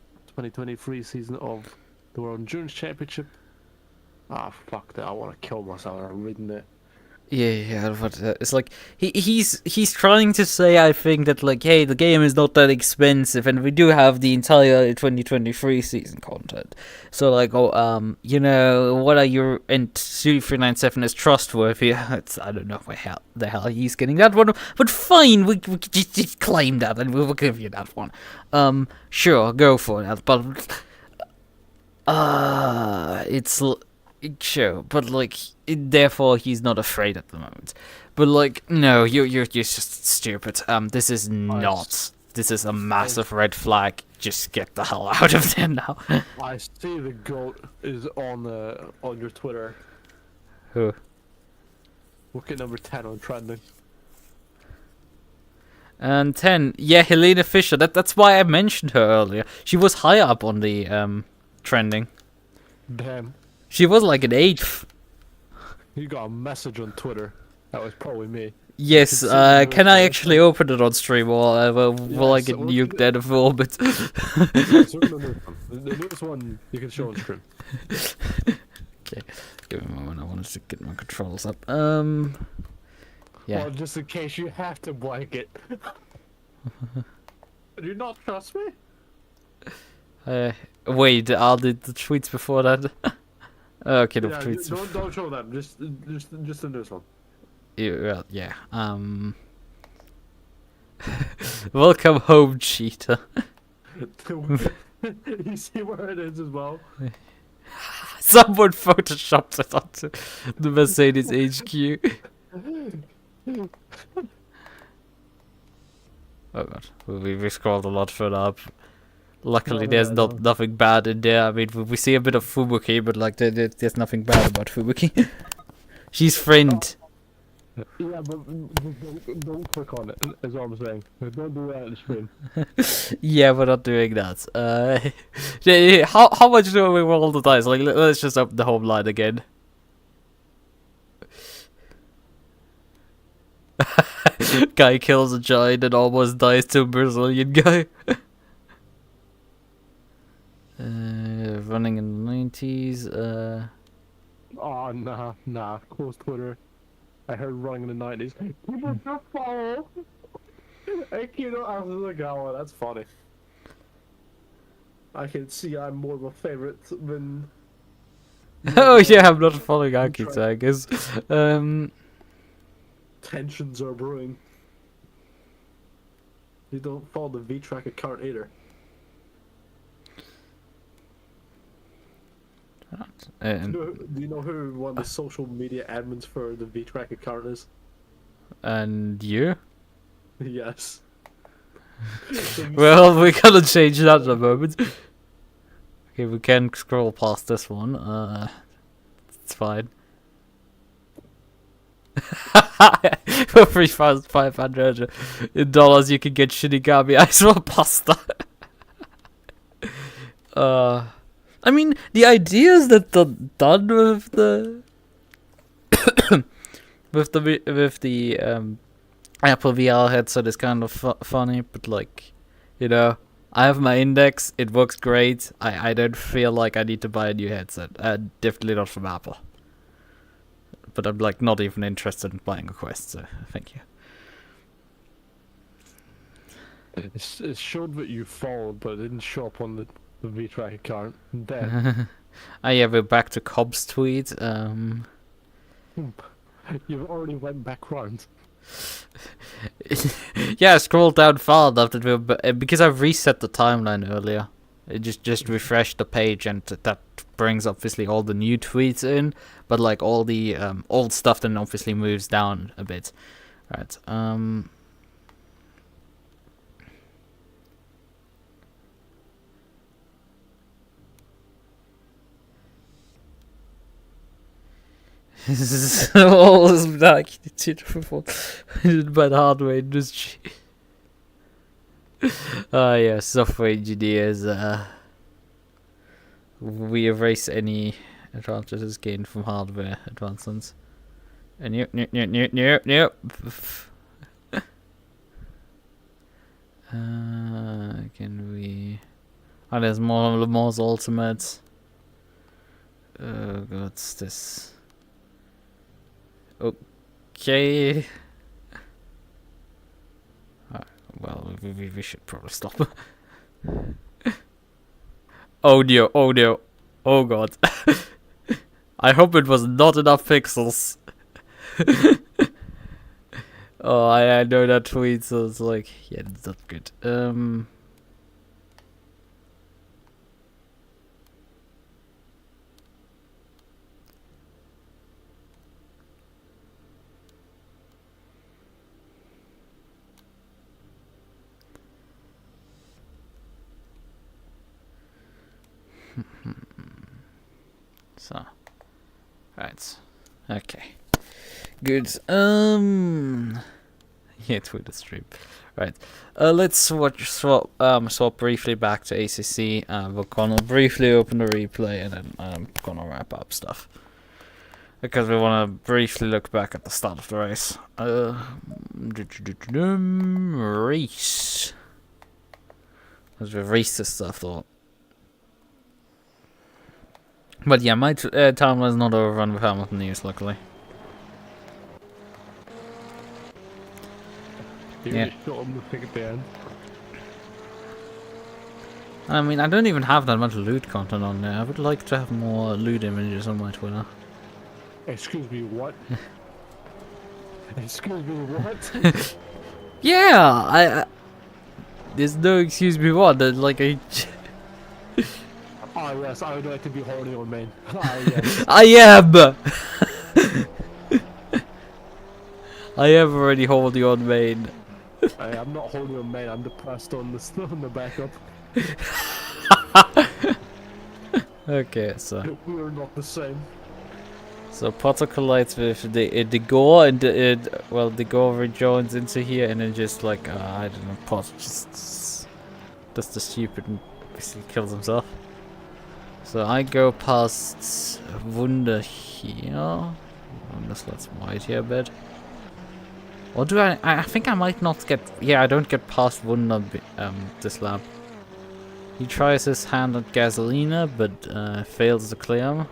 [SPEAKER 2] of the World Endurance Championship. Ah, fuck that! I want to kill myself. I'm reading it.
[SPEAKER 1] Yeah, but it's like he's trying to say, I think, that like, hey, the game is not that expensive, and we do have the entire 2023 season content. So like, you know, what are your, and Studio397 is trustworthy. It's, I don't know where the hell he's getting that one, but fine, we just claim that, and we will give you that one. Sure, go for that, but it's. Sure, but like, therefore he's not afraid at the moment. But like, no, you're just stupid. This is not. This is a massive red flag. Just get the hell out of there now.
[SPEAKER 2] I see the goat is on your Twitter.
[SPEAKER 1] Who?
[SPEAKER 2] Look at number 10 on trending.
[SPEAKER 1] And 10, yeah, Helena Fischer. That's why I mentioned her earlier. She was high up on the trending.
[SPEAKER 2] Damn.
[SPEAKER 1] She was like an 8th.
[SPEAKER 2] You got a message on Twitter. That was probably me.
[SPEAKER 1] Yes, can I actually open it on stream, or will I get nuked out of orbit?
[SPEAKER 2] The newest one you can show on stream.
[SPEAKER 1] Okay, give me a moment. I wanted to get my controls up. Yeah.
[SPEAKER 2] Well, just in case you have to blanket. Do you not trust me?
[SPEAKER 1] Wait, are the tweets before that? Okay, the
[SPEAKER 2] Yeah,
[SPEAKER 1] tweets.
[SPEAKER 2] don't show them. Just in this one.
[SPEAKER 1] Yeah. Welcome home, cheater.
[SPEAKER 2] You see where it is as well.
[SPEAKER 1] Someone photoshopped it onto the Mercedes HQ. Oh god, we scrolled a lot further up. Luckily, there's nothing bad in there. I mean, we see a bit of Fubuki, but like, there's nothing bad about Fubuki. She's friend.
[SPEAKER 2] Yeah, but don't click on it. Is what I'm saying. Don't do that on the screen.
[SPEAKER 1] Yeah, we're not doing that. How much do we roll the dice? Like, let's just open the home line again. Guy kills a giant and almost dies to a Brazilian guy. Running in the 90s.
[SPEAKER 2] Oh, nah. Close Twitter. I heard running in the 90s. People just follow. Hey, kiddo, I was like, oh, that's funny. I can see I'm more of a favorite than.
[SPEAKER 1] Oh yeah, I'm not following Akita, I guess.
[SPEAKER 2] Tensions are brewing. You don't follow the V-Track account either. Do you know who one of the social media admins for the V-Track account is?
[SPEAKER 1] And you?
[SPEAKER 2] Yes.
[SPEAKER 1] Well, we're gonna change that in a moment. Okay, we can scroll past this one. It's fine. For $3,500 you can get Shinigami ice roll pasta. I mean, the ideas that they're done with the with the Apple VR headset is kind of funny, but like, you know, I have my Index, it works great. I don't feel like I need to buy a new headset. Definitely not from Apple. But I'm like not even interested in buying a Quest, so thank you.
[SPEAKER 2] It showed that you followed, but it didn't show up on the V-Track account. Then
[SPEAKER 1] Yeah, we're back to Cobb's tweet.
[SPEAKER 2] You've already went back round.
[SPEAKER 1] Yeah, I scrolled down far enough that because I reset the timeline earlier. It just refreshed the page, and that brings obviously all the new tweets in, but like all the old stuff then obviously moves down a bit. Right. All is like by the hardware industry. Yeah, software engineers. We erase any advantages gained from hardware advancements. And nope. Can we? Oh, there's more Lemon's Ultimate. Oh god, what's this? Okay. Well, we should probably stop. Oh no, oh god. I hope it was not enough pixels. Oh, I know that tweet, so it's like, yeah, it's not good. So, right, okay, good. Yeah, Twitter stream. Right, let's swap briefly back to ACC. We're gonna briefly open the replay, and then I'm gonna wrap up stuff because we want to briefly look back at the start of the race. Race. As we race this stuff, though. But yeah, my timeline is not overrun with Hamilton news, luckily.
[SPEAKER 2] You
[SPEAKER 1] Yeah.
[SPEAKER 2] really shot him the thing at the end.
[SPEAKER 1] I mean, I don't even have that much loot content on there. I would like to have more loot images on my Twitter.
[SPEAKER 2] Excuse me, what? Excuse me, what?
[SPEAKER 1] Yeah, there's no excuse me what. Like I.
[SPEAKER 2] Ah yes, I would like to be horny on main. Ah yes.
[SPEAKER 1] I am. I am already holding on main.
[SPEAKER 2] I'm not horny on main. I'm depressed on the backup.
[SPEAKER 1] Okay, so
[SPEAKER 2] We are not the same.
[SPEAKER 1] Potter collides with the gore and the gore rejoins into here and then just like I don't know, Potter just does the stupid and basically kills himself. So I go past Wunder here. Unless that's wide here a bit. Or do I think I might not get... Yeah, I don't get past Wunder this lap. He tries his hand at Gasolina, but fails to clear him.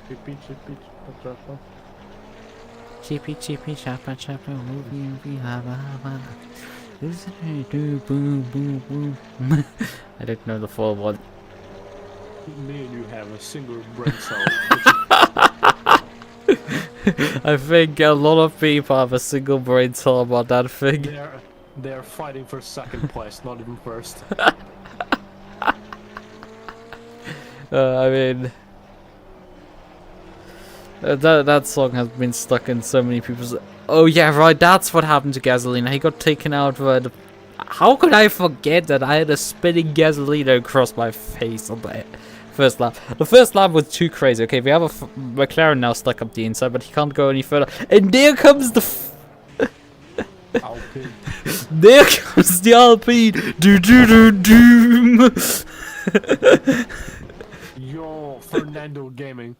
[SPEAKER 1] Chippy chippy chappa chappa whoopie haba haba. Boom boom boom. I don't know the full one.
[SPEAKER 2] Me and you have a single brain cell.
[SPEAKER 1] I think a lot of people have a single brain cell about that thing.
[SPEAKER 2] They're fighting for second place, not even first.
[SPEAKER 1] I mean, that song has been stuck in so many people's. Oh yeah, right. That's what happened to Gasolina. He got taken out by the. How could I forget that I had a spinning Gasolina across my face on the first lap? The first lap was too crazy. Okay, we have a McLaren now stuck up the inside, but he can't go any further. And there comes the.
[SPEAKER 2] Alpine.
[SPEAKER 1] There comes the Alpine. Do do do doom.
[SPEAKER 2] Yo, Fernando Gaming.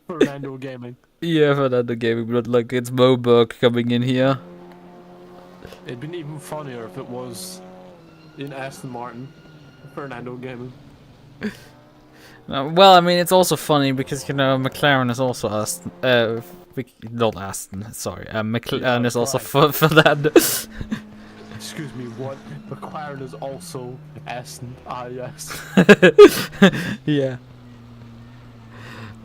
[SPEAKER 2] Fernando Gaming.
[SPEAKER 1] Yeah, Fernando Gaming, but like it's Moberg coming in here.
[SPEAKER 2] It'd been even funnier if it was in Aston Martin. Fernando Gaming.
[SPEAKER 1] Well, I mean, it's also funny because, you know, McLaren is also Aston. Not Aston, sorry. McLaren is also for that.
[SPEAKER 2] Excuse me, what? McLaren is also Aston. Ah, yes.
[SPEAKER 1] Yeah.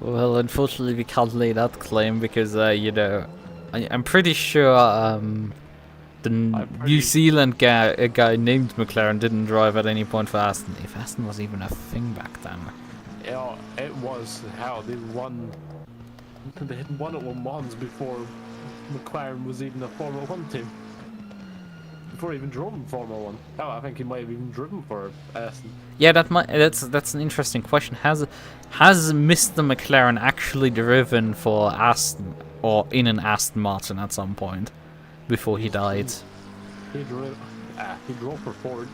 [SPEAKER 1] Well, unfortunately, we can't lay that claim because, you know, I'm pretty sure the New Zealand guy named McLaren didn't drive at any point for Aston. If Aston was even a thing back then.
[SPEAKER 2] Yeah, it was. How they won. They had won at Le Mans before McLaren was even a Formula 1 team. Before he even drove in Formula 1. Hell, I think he might have even driven for Aston.
[SPEAKER 1] Yeah, that's an interesting question. Has Mr. McLaren actually driven for Aston or in an Aston Martin at some point before he died?
[SPEAKER 2] He drove for Ford.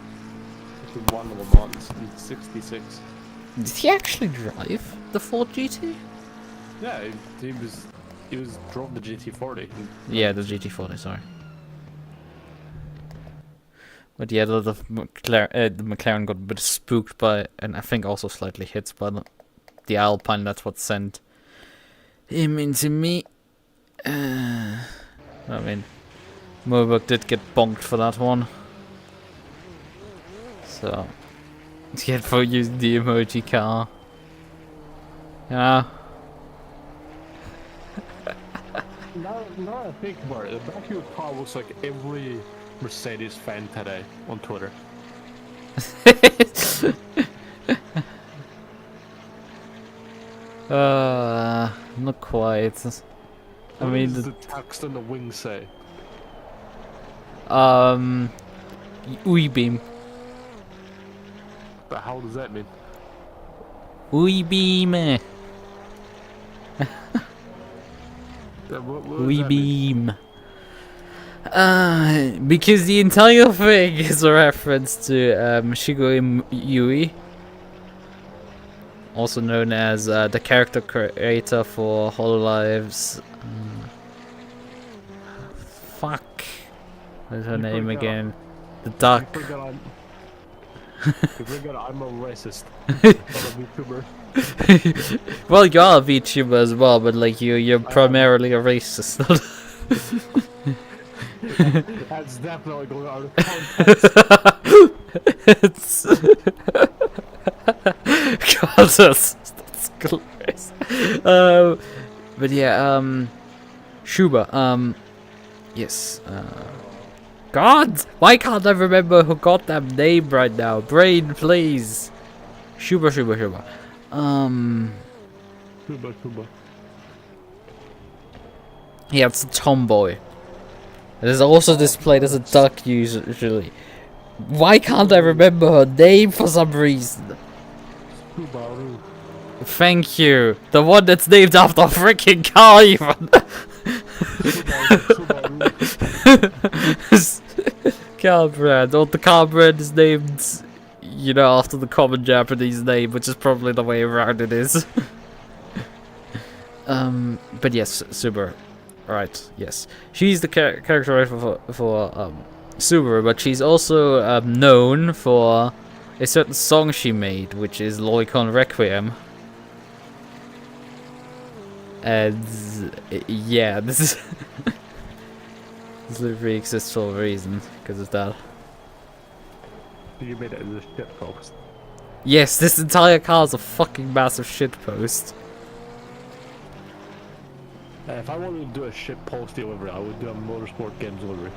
[SPEAKER 2] He won Le Mans in '66.
[SPEAKER 1] Did he actually drive the Ford GT?
[SPEAKER 2] Yeah, he drove the GT40.
[SPEAKER 1] Yeah, the GT40. Sorry. But yeah, the McLaren got a bit spooked by, and I think also slightly hit by the Alpine. That's what sent him into me. I mean, Moberg did get bonked for that one. So, yeah, for using the emoji car. Yeah.
[SPEAKER 2] Now I think about it, the back of your car looks like every Mercedes fan today on Twitter.
[SPEAKER 1] Not quite. I mean,
[SPEAKER 2] What does the text on the wings say?
[SPEAKER 1] Ui beam.
[SPEAKER 2] The hell does that mean?
[SPEAKER 1] Ui beam.
[SPEAKER 2] What
[SPEAKER 1] Ui
[SPEAKER 2] does that mean?
[SPEAKER 1] beam. Because the entire thing is a reference to Shigeru Yui, also known as the character creator for HoloLives. Fuck. What is her name again? The duck.
[SPEAKER 2] If we're gonna, I'm a racist. I'm a VTuber.
[SPEAKER 1] Well, you are a VTuber as well, but like you're primarily a racist.
[SPEAKER 2] That's definitely going out of context.
[SPEAKER 1] It's God, that's glorious. But yeah, Schuber, yes, God, why can't I remember who got that name right now? Brain, please. Schuber.
[SPEAKER 2] Cuba.
[SPEAKER 1] Yeah, it's a tomboy. It is also displayed as a duck usually. Why can't I remember her name for some reason?
[SPEAKER 2] Subaru.
[SPEAKER 1] Thank you. The one that's named after a freaking car even. Car brand. Or the car brand is named, you know, after the common Japanese name, which is probably the way around it is. But yes, Subaru. Right, yes. She's the character for Subaru, but she's also known for a certain song she made, which is Loicon Requiem. And yeah, this is this literally exists for a reason because of that.
[SPEAKER 2] You made it as a shit post.
[SPEAKER 1] Yes, this entire car is a fucking massive shitpost.
[SPEAKER 2] If I wanted to do a shit post delivery, I would do a motorsport game delivery.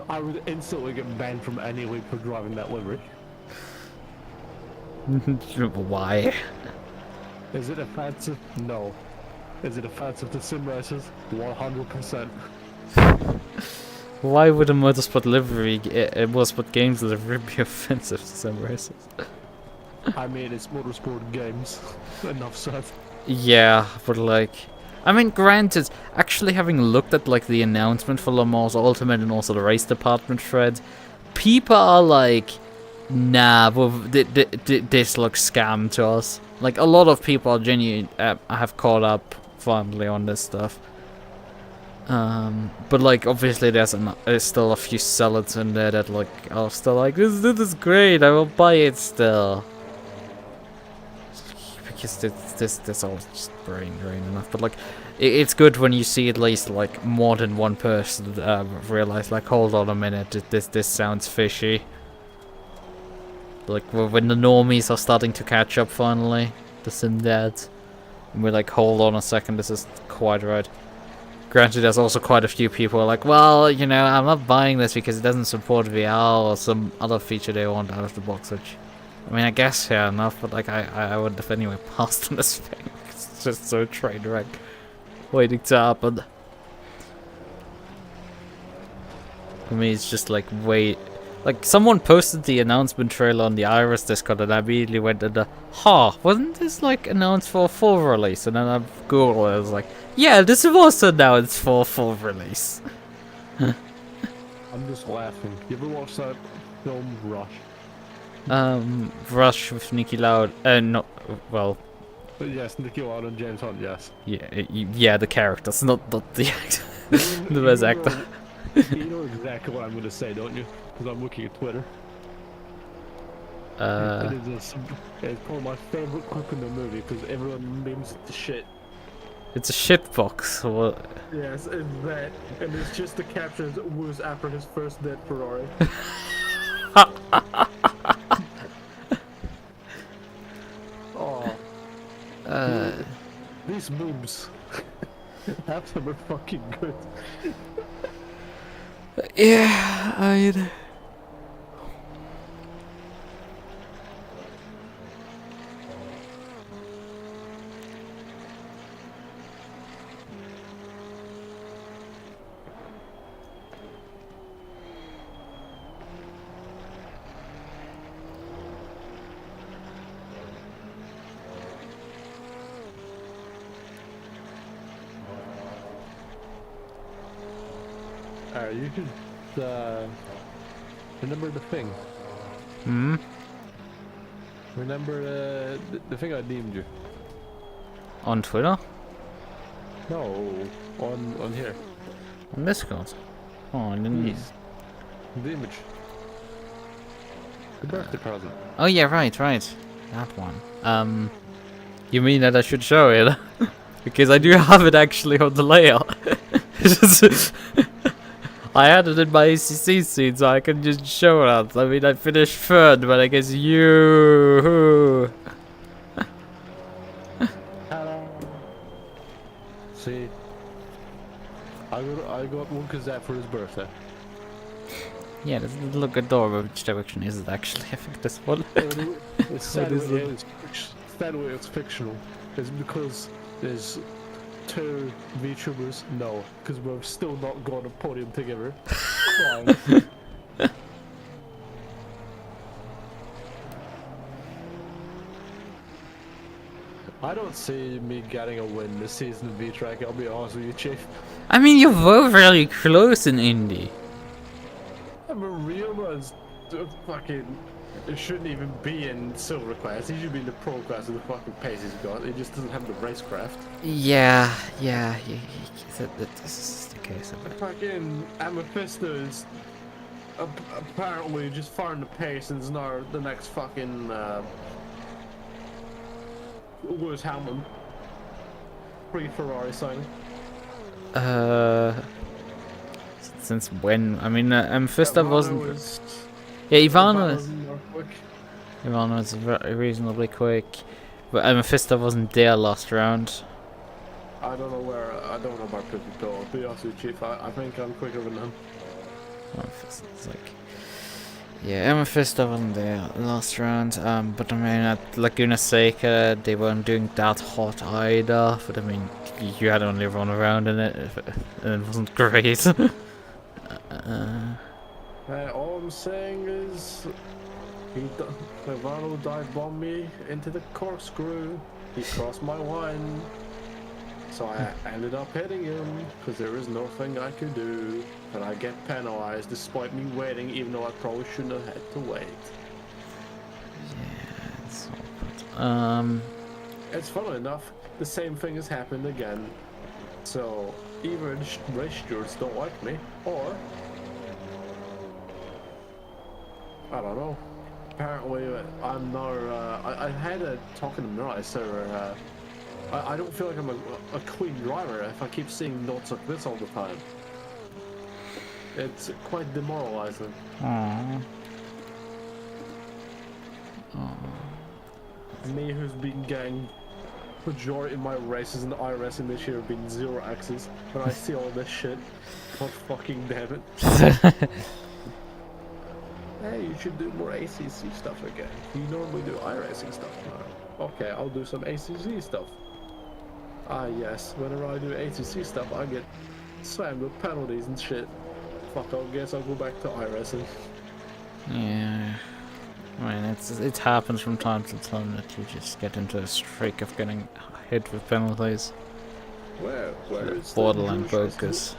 [SPEAKER 2] I would instantly get banned from any league for driving that livery.
[SPEAKER 1] Why?
[SPEAKER 2] Is it offensive? No. Is it offensive to sim races? 100%.
[SPEAKER 1] Why would a motorsport livery, a motorsport games livery be offensive to some races?
[SPEAKER 2] I mean, it's motorsport games. Enough said.
[SPEAKER 1] Yeah, but like, I mean, granted, actually having looked at like the announcement for Le Mans Ultimate and also the race department thread, people are like, nah, well, this looks scam to us. Like, a lot of people are genuine, have caught up finally on this stuff. But like, obviously there's still a few sellers in there that like are still like, this is great, I will buy it still. Because this all just brain drain enough. But like, it's good when you see at least like more than one person realize like, hold on a minute, this sounds fishy. Like when the normies are starting to catch up finally, the sim dads, and we're like, hold on a second, this is quite right. Granted, there's also quite a few people who are like, well, you know, I'm not buying this because it doesn't support VR or some other feature they want out of the box, which, I mean, I guess fair enough, but like, I would have anyway passed on this thing. It's just so train wreck waiting to happen. For me, it's just like, wait. Like, someone posted the announcement trailer on the Iris Discord and I immediately went into, wasn't this like announced for full release? And then I Googled it, I was like, yeah, this was announced for full release.
[SPEAKER 2] I'm just laughing. You ever watch that film Rush?
[SPEAKER 1] Rush with Nicky Loud, no, well...
[SPEAKER 2] Yes, Nicky Loud and James Hunt, yes.
[SPEAKER 1] Yeah, the characters, not the actor. The best actor.
[SPEAKER 2] You know exactly what I'm going to say, don't you? Because I'm looking at Twitter. It's probably my favorite clip in the movie because everyone memes it to shit.
[SPEAKER 1] It's a shitbox. What?
[SPEAKER 2] Yes, it's that. And it's just the captions was after his first dead Ferrari. Oh. These memes. Half of them are fucking good.
[SPEAKER 1] Yeah, I'd...
[SPEAKER 2] You should remember the thing.
[SPEAKER 1] Hmm?
[SPEAKER 2] Remember the thing I deemed you.
[SPEAKER 1] On Twitter?
[SPEAKER 2] No, on here.
[SPEAKER 1] On Discord? Oh, I didn't...
[SPEAKER 2] Yes. The image. The birthday present.
[SPEAKER 1] Oh yeah, right. That one. You mean that I should show it? Because I do have it actually on the layout. I had it in my ACC scene, so I can just show it. I mean, I finished third, but I guess you.
[SPEAKER 2] Hello. See, I got Lukas that for his birthday.
[SPEAKER 1] Yeah, there's a little adorable. Which direction is it actually? I think this one.
[SPEAKER 2] It's sad
[SPEAKER 1] is
[SPEAKER 2] way
[SPEAKER 1] it?
[SPEAKER 2] it's fictional. It's because there's two VTubers. No, because we're still not going to podium together. Fine. I don't see me getting a win this season in V-Track, I'll be honest with you, Chief.
[SPEAKER 1] I mean, you were very close in Indy.
[SPEAKER 2] I'm a real one's fucking. It shouldn't even be in silver class. He should be in the pro class with the fucking pace he's got. He just doesn't have the racecraft.
[SPEAKER 1] Yeah. This is the case of it.
[SPEAKER 2] Fucking Amethysto is apparently just firing the pace and is now the next fucking Lewis Hamilton pre-Ferrari signing.
[SPEAKER 1] Since when? I mean, Fister wasn't. Yeah,
[SPEAKER 2] Ivana
[SPEAKER 1] Ivana was reasonably quick, but Fister wasn't there last round.
[SPEAKER 2] I don't know about Pipico. I'll be honest with you, Chief. I think I'm quicker than him.
[SPEAKER 1] It's like, yeah, Fister wasn't there last round. But I mean, at Laguna Seca, they weren't doing that hot either. But I mean, you had only run around in it, and it wasn't great.
[SPEAKER 2] All I'm saying is, Ivano dive bombed me into the corkscrew. He crossed my line, so I ended up hitting him because there is nothing I could do. But I get penalized despite me waiting, even though I probably shouldn't have had to wait.
[SPEAKER 1] Yeah, it's all good.
[SPEAKER 2] It's funny enough, the same thing has happened again. So either the race stewards don't like me, or I don't know. Apparently, I'm not. I had a talk in the mirror. I said, I don't feel like I'm a clean driver if I keep seeing notes like this all the time. It's quite demoralizing.
[SPEAKER 1] Aww.
[SPEAKER 2] Me, who's been getting majority of my races in the iRacing this year, have been 0 X's. When I see all this shit, god fucking damn it. Hey, you should do more ACC stuff again. You normally do iRacing stuff now. Okay, I'll do some ACC stuff. Ah yes, whenever I do ACC stuff, I get slammed with penalties and shit. Fuck, I guess I'll go back to iRacing.
[SPEAKER 1] Yeah. I mean, it happens from time to time that you just get into a streak of getting hit with penalties.
[SPEAKER 2] Where is
[SPEAKER 1] borderline
[SPEAKER 2] the
[SPEAKER 1] focus.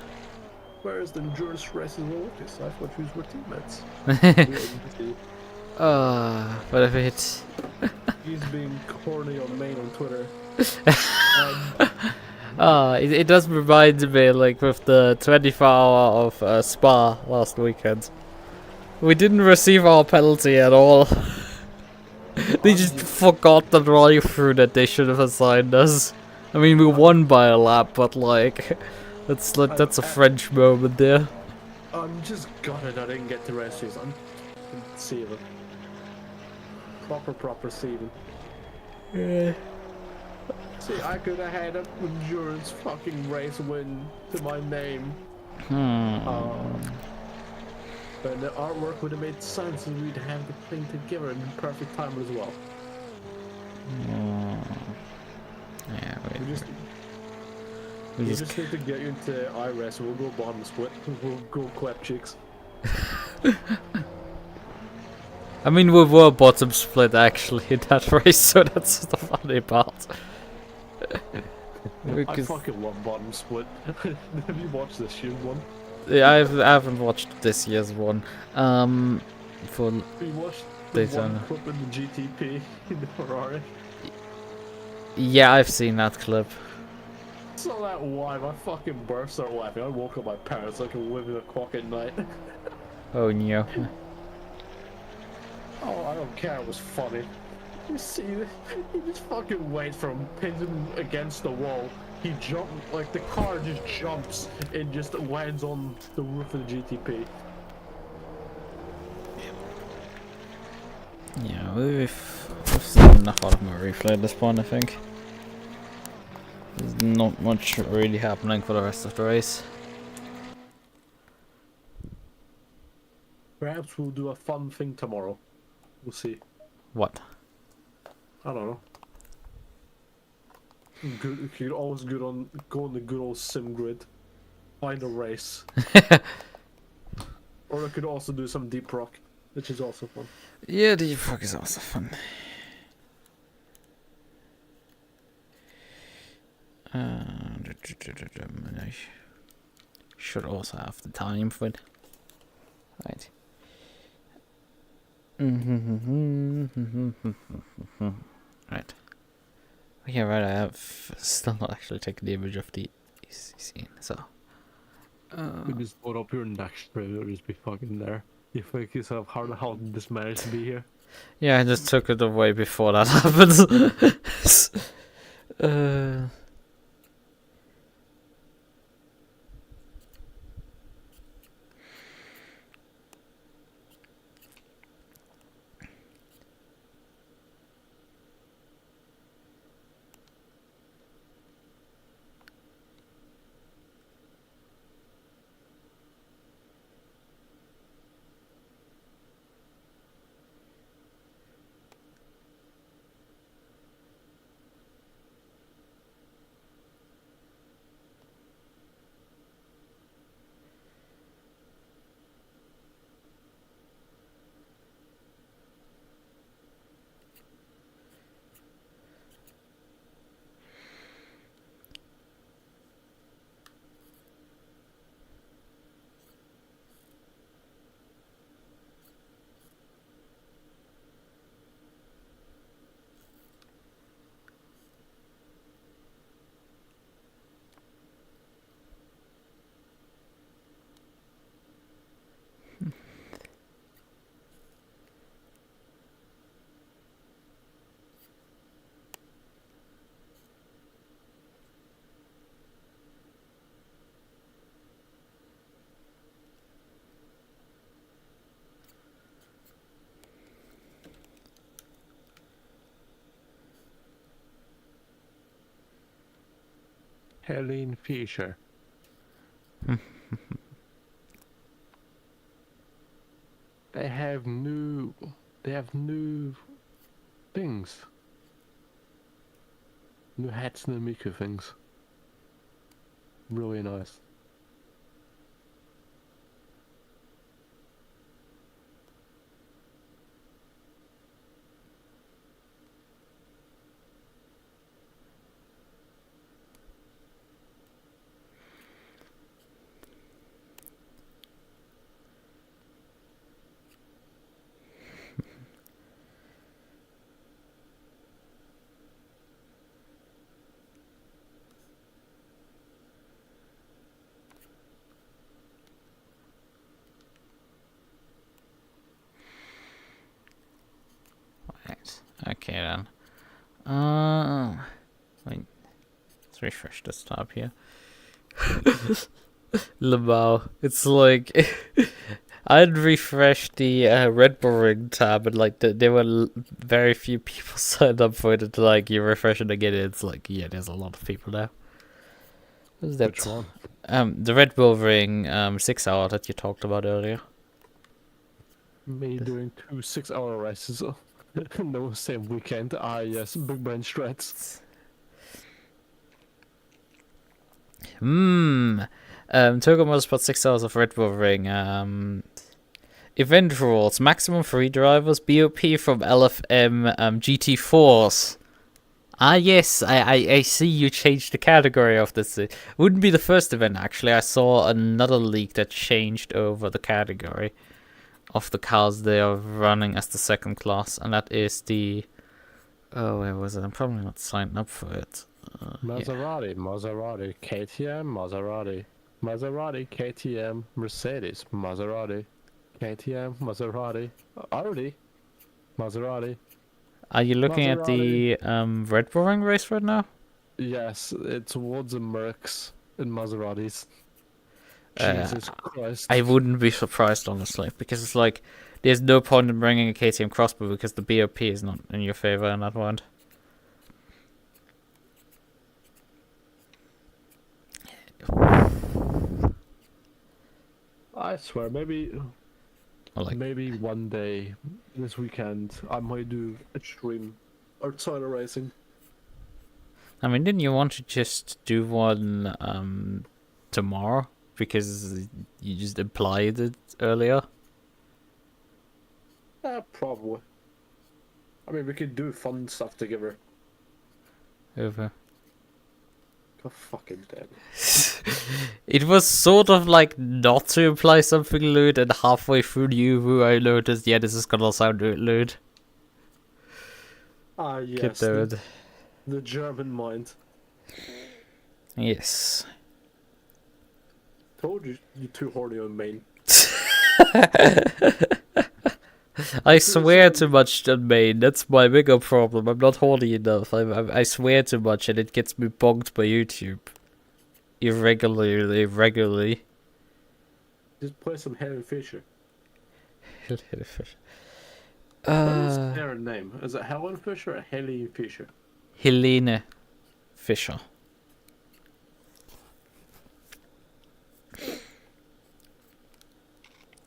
[SPEAKER 2] Where is the endurance races Lucas? I thought you were teammates.
[SPEAKER 1] But if it...
[SPEAKER 2] He's being corny on main on Twitter.
[SPEAKER 1] It does remind me, like, with the 24-hour of Spa last weekend. We didn't receive our penalty at all. They just forgot the drive-through that they should have assigned us. I mean, we won by a lap, but like, that's a French moment there.
[SPEAKER 2] I'm just gutted I didn't get to races. I'm seething. Proper seething.
[SPEAKER 1] Yeah.
[SPEAKER 2] See, I could have had an endurance fucking race win to my name. But the artwork would have made sense and we'd have the thing together in perfect time as well.
[SPEAKER 1] Yeah,
[SPEAKER 2] we just need to get you into IRS. We'll go bottom split. We'll go clap chicks.
[SPEAKER 1] I mean, we were bottom split actually in that race, so that's the funny part.
[SPEAKER 2] I fucking love bottom split. Have you watched this year's one?
[SPEAKER 1] Yeah, I haven't watched this year's one. For
[SPEAKER 2] you watched the one clip in the GTP in the Ferrari?
[SPEAKER 1] Yeah, I've seen that clip.
[SPEAKER 2] Saw that live. I fucking burst out laughing. I woke up my parents like 11 o'clock at night.
[SPEAKER 1] Oh no.
[SPEAKER 2] Oh, I don't care. It was funny. You see, he just fucking wait for him, pins him against the wall. He jumped, like the car just jumps and just lands on the roof of the GTP.
[SPEAKER 1] Yeah, we've seen enough out of my replay at this point, I think. There's not much really happening for the rest of the race.
[SPEAKER 2] Perhaps we'll do a fun thing tomorrow. We'll see.
[SPEAKER 1] What?
[SPEAKER 2] I don't know. Good, you could always go on the good old sim grid, find a race, or I could also do some deep rock, which is also fun.
[SPEAKER 1] Yeah, the fuck is also fun. I should also have the time for it. Right. Right. Yeah, right, I have still not actually taken the image of the ACC, so...
[SPEAKER 2] You just load up your next trailer, just be fucking there. You think yourself, how the hell did this manage to be here?
[SPEAKER 1] Yeah, I just took it away before that happens.
[SPEAKER 2] Helene Fischer. They have new things. New hats, new Miku things. Really nice.
[SPEAKER 1] Right. Okay then. Wait. Let's refresh this tab here. Lamau. It's like I'd refresh the Red Bull Ring tab, and like there were very few people signed up for it. And like you refresh it again, it's like yeah, there's a lot of people now. What's that?
[SPEAKER 2] Which one?
[SPEAKER 1] The Red Bull Ring 6 hour that you talked about earlier.
[SPEAKER 2] Me doing 2 6-hour races in the same weekend. Ah yes, big brain strats.
[SPEAKER 1] TOGA Motorsport 6 hours of Red Bull Ring. Event rules: maximum 3 drivers. BOP from LFM GT4s. Ah yes, I see you changed the category of this. It wouldn't be the first event actually. I saw another leak that changed over the category of the cars they are running as the second class, and that is the... Oh, where was it? I'm probably not signed up for it.
[SPEAKER 2] Maserati, Maserati, KTM, Maserati, Maserati, KTM, Mercedes, Maserati, KTM, Maserati, Audi, Maserati.
[SPEAKER 1] Are you looking at the Nürburgring race right now?
[SPEAKER 2] Yes, it's towards the Mercs and Maseratis.
[SPEAKER 1] Uh,
[SPEAKER 2] Jesus Christ.
[SPEAKER 1] I wouldn't be surprised, honestly, because it's like there's no point in bringing a KTM crossbow because the BOP is not in your favor in that one.
[SPEAKER 2] I swear, maybe
[SPEAKER 1] Like,
[SPEAKER 2] maybe one day this weekend I might do a stream outside of racing.
[SPEAKER 1] I mean, didn't you want to just do one tomorrow because you just implied it earlier?
[SPEAKER 2] Probably. I mean, we could do fun stuff together.
[SPEAKER 1] Over.
[SPEAKER 2] God fucking damn.
[SPEAKER 1] It was sort of like not to imply something lewd, and halfway through you, I noticed, yeah, this is gonna sound lewd.
[SPEAKER 2] Ah, yes.
[SPEAKER 1] Get there.
[SPEAKER 2] The German mind.
[SPEAKER 1] Yes.
[SPEAKER 2] Told you, you too horny on main.
[SPEAKER 1] I swear too much on main. That's my bigger problem. I'm not horny enough. I swear too much, and it gets me bonked by YouTube. Irregularly.
[SPEAKER 2] Just play some Helen Fisher.
[SPEAKER 1] Helene Fisher.
[SPEAKER 2] What's their name? Is it Helen Fisher or Helene Fisher?
[SPEAKER 1] Helene Fisher.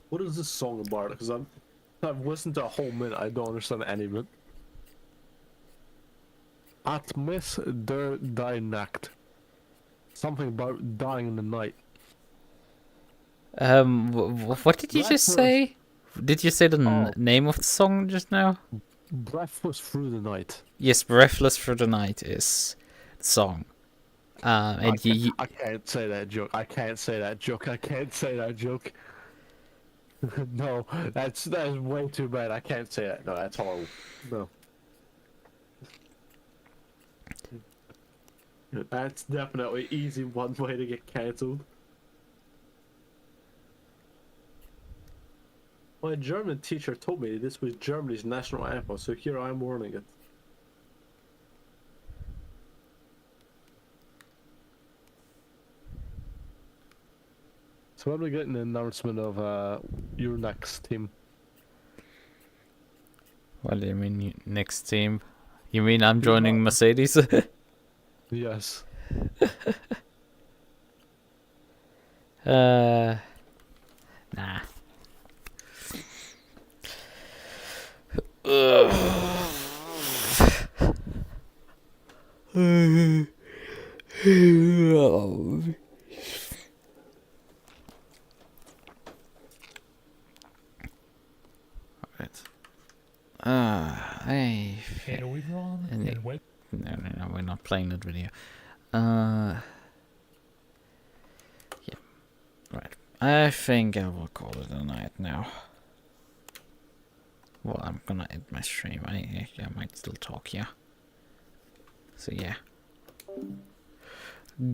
[SPEAKER 2] What is this song about? Because I've listened to a whole minute. I don't understand any of it. At Miss der Die Nacht. Something about dying in the night.
[SPEAKER 1] What did you just say? Did you say the name of the song just now?
[SPEAKER 2] Breathless Through the Night.
[SPEAKER 1] Yes, Breathless Through the Night is the song. And
[SPEAKER 2] I can't say that joke. I can't say that joke. I can't say that joke. No, that is way too bad. I can't say that. No, that's horrible. No. That's definitely easy one way to get cancelled. My German teacher told me this was Germany's national anthem, so here I am warning it. So when we get an announcement of your next team?
[SPEAKER 1] What do you mean next team? You mean I'm joining Mercedes?
[SPEAKER 2] Yes.
[SPEAKER 1] Nah.
[SPEAKER 3] And we've run and wait.
[SPEAKER 1] No, we're not playing that video. Yeah. Right. I think I will call it a night now. Well, I'm gonna end my stream. I might still talk, yeah. So, yeah.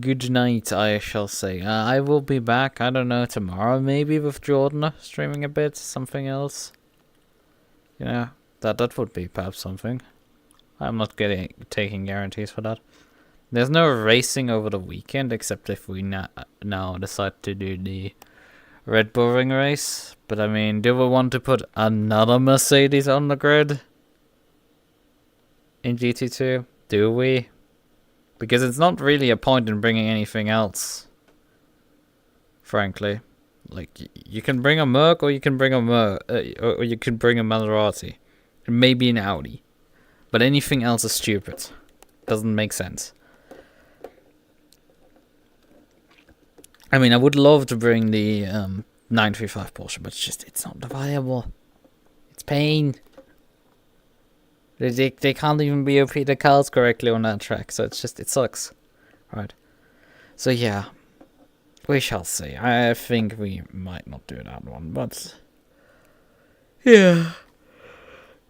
[SPEAKER 1] Good night, I shall say. I will be back, I don't know, tomorrow maybe with Jordan, streaming a bit, something else. You know, that would be perhaps something. I'm not taking guarantees for that. There's no racing over the weekend, except if we now decide to do the Red Bull Ring race. But I mean, do we want to put another Mercedes on the grid in GT2? Do we? Because it's not really a point in bringing anything else, frankly. Like, you can bring a Merc, or you can bring a or you can bring a Maserati, maybe an Audi. But anything else is stupid. Doesn't make sense. I mean, I would love to bring the 935 Porsche, but it's not viable. It's pain. They can't even BOP the cars correctly on that track, so it sucks. Right. So yeah, we shall see. I think we might not do that one, but yeah.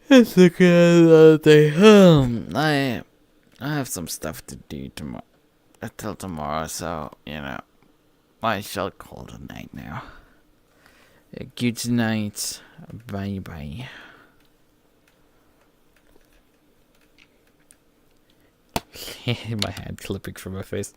[SPEAKER 1] It's a good day. I have some stuff to do tomorrow, till tomorrow, so, you know, I shall call it a night now. Good night. Bye bye. My hand clipping from my face.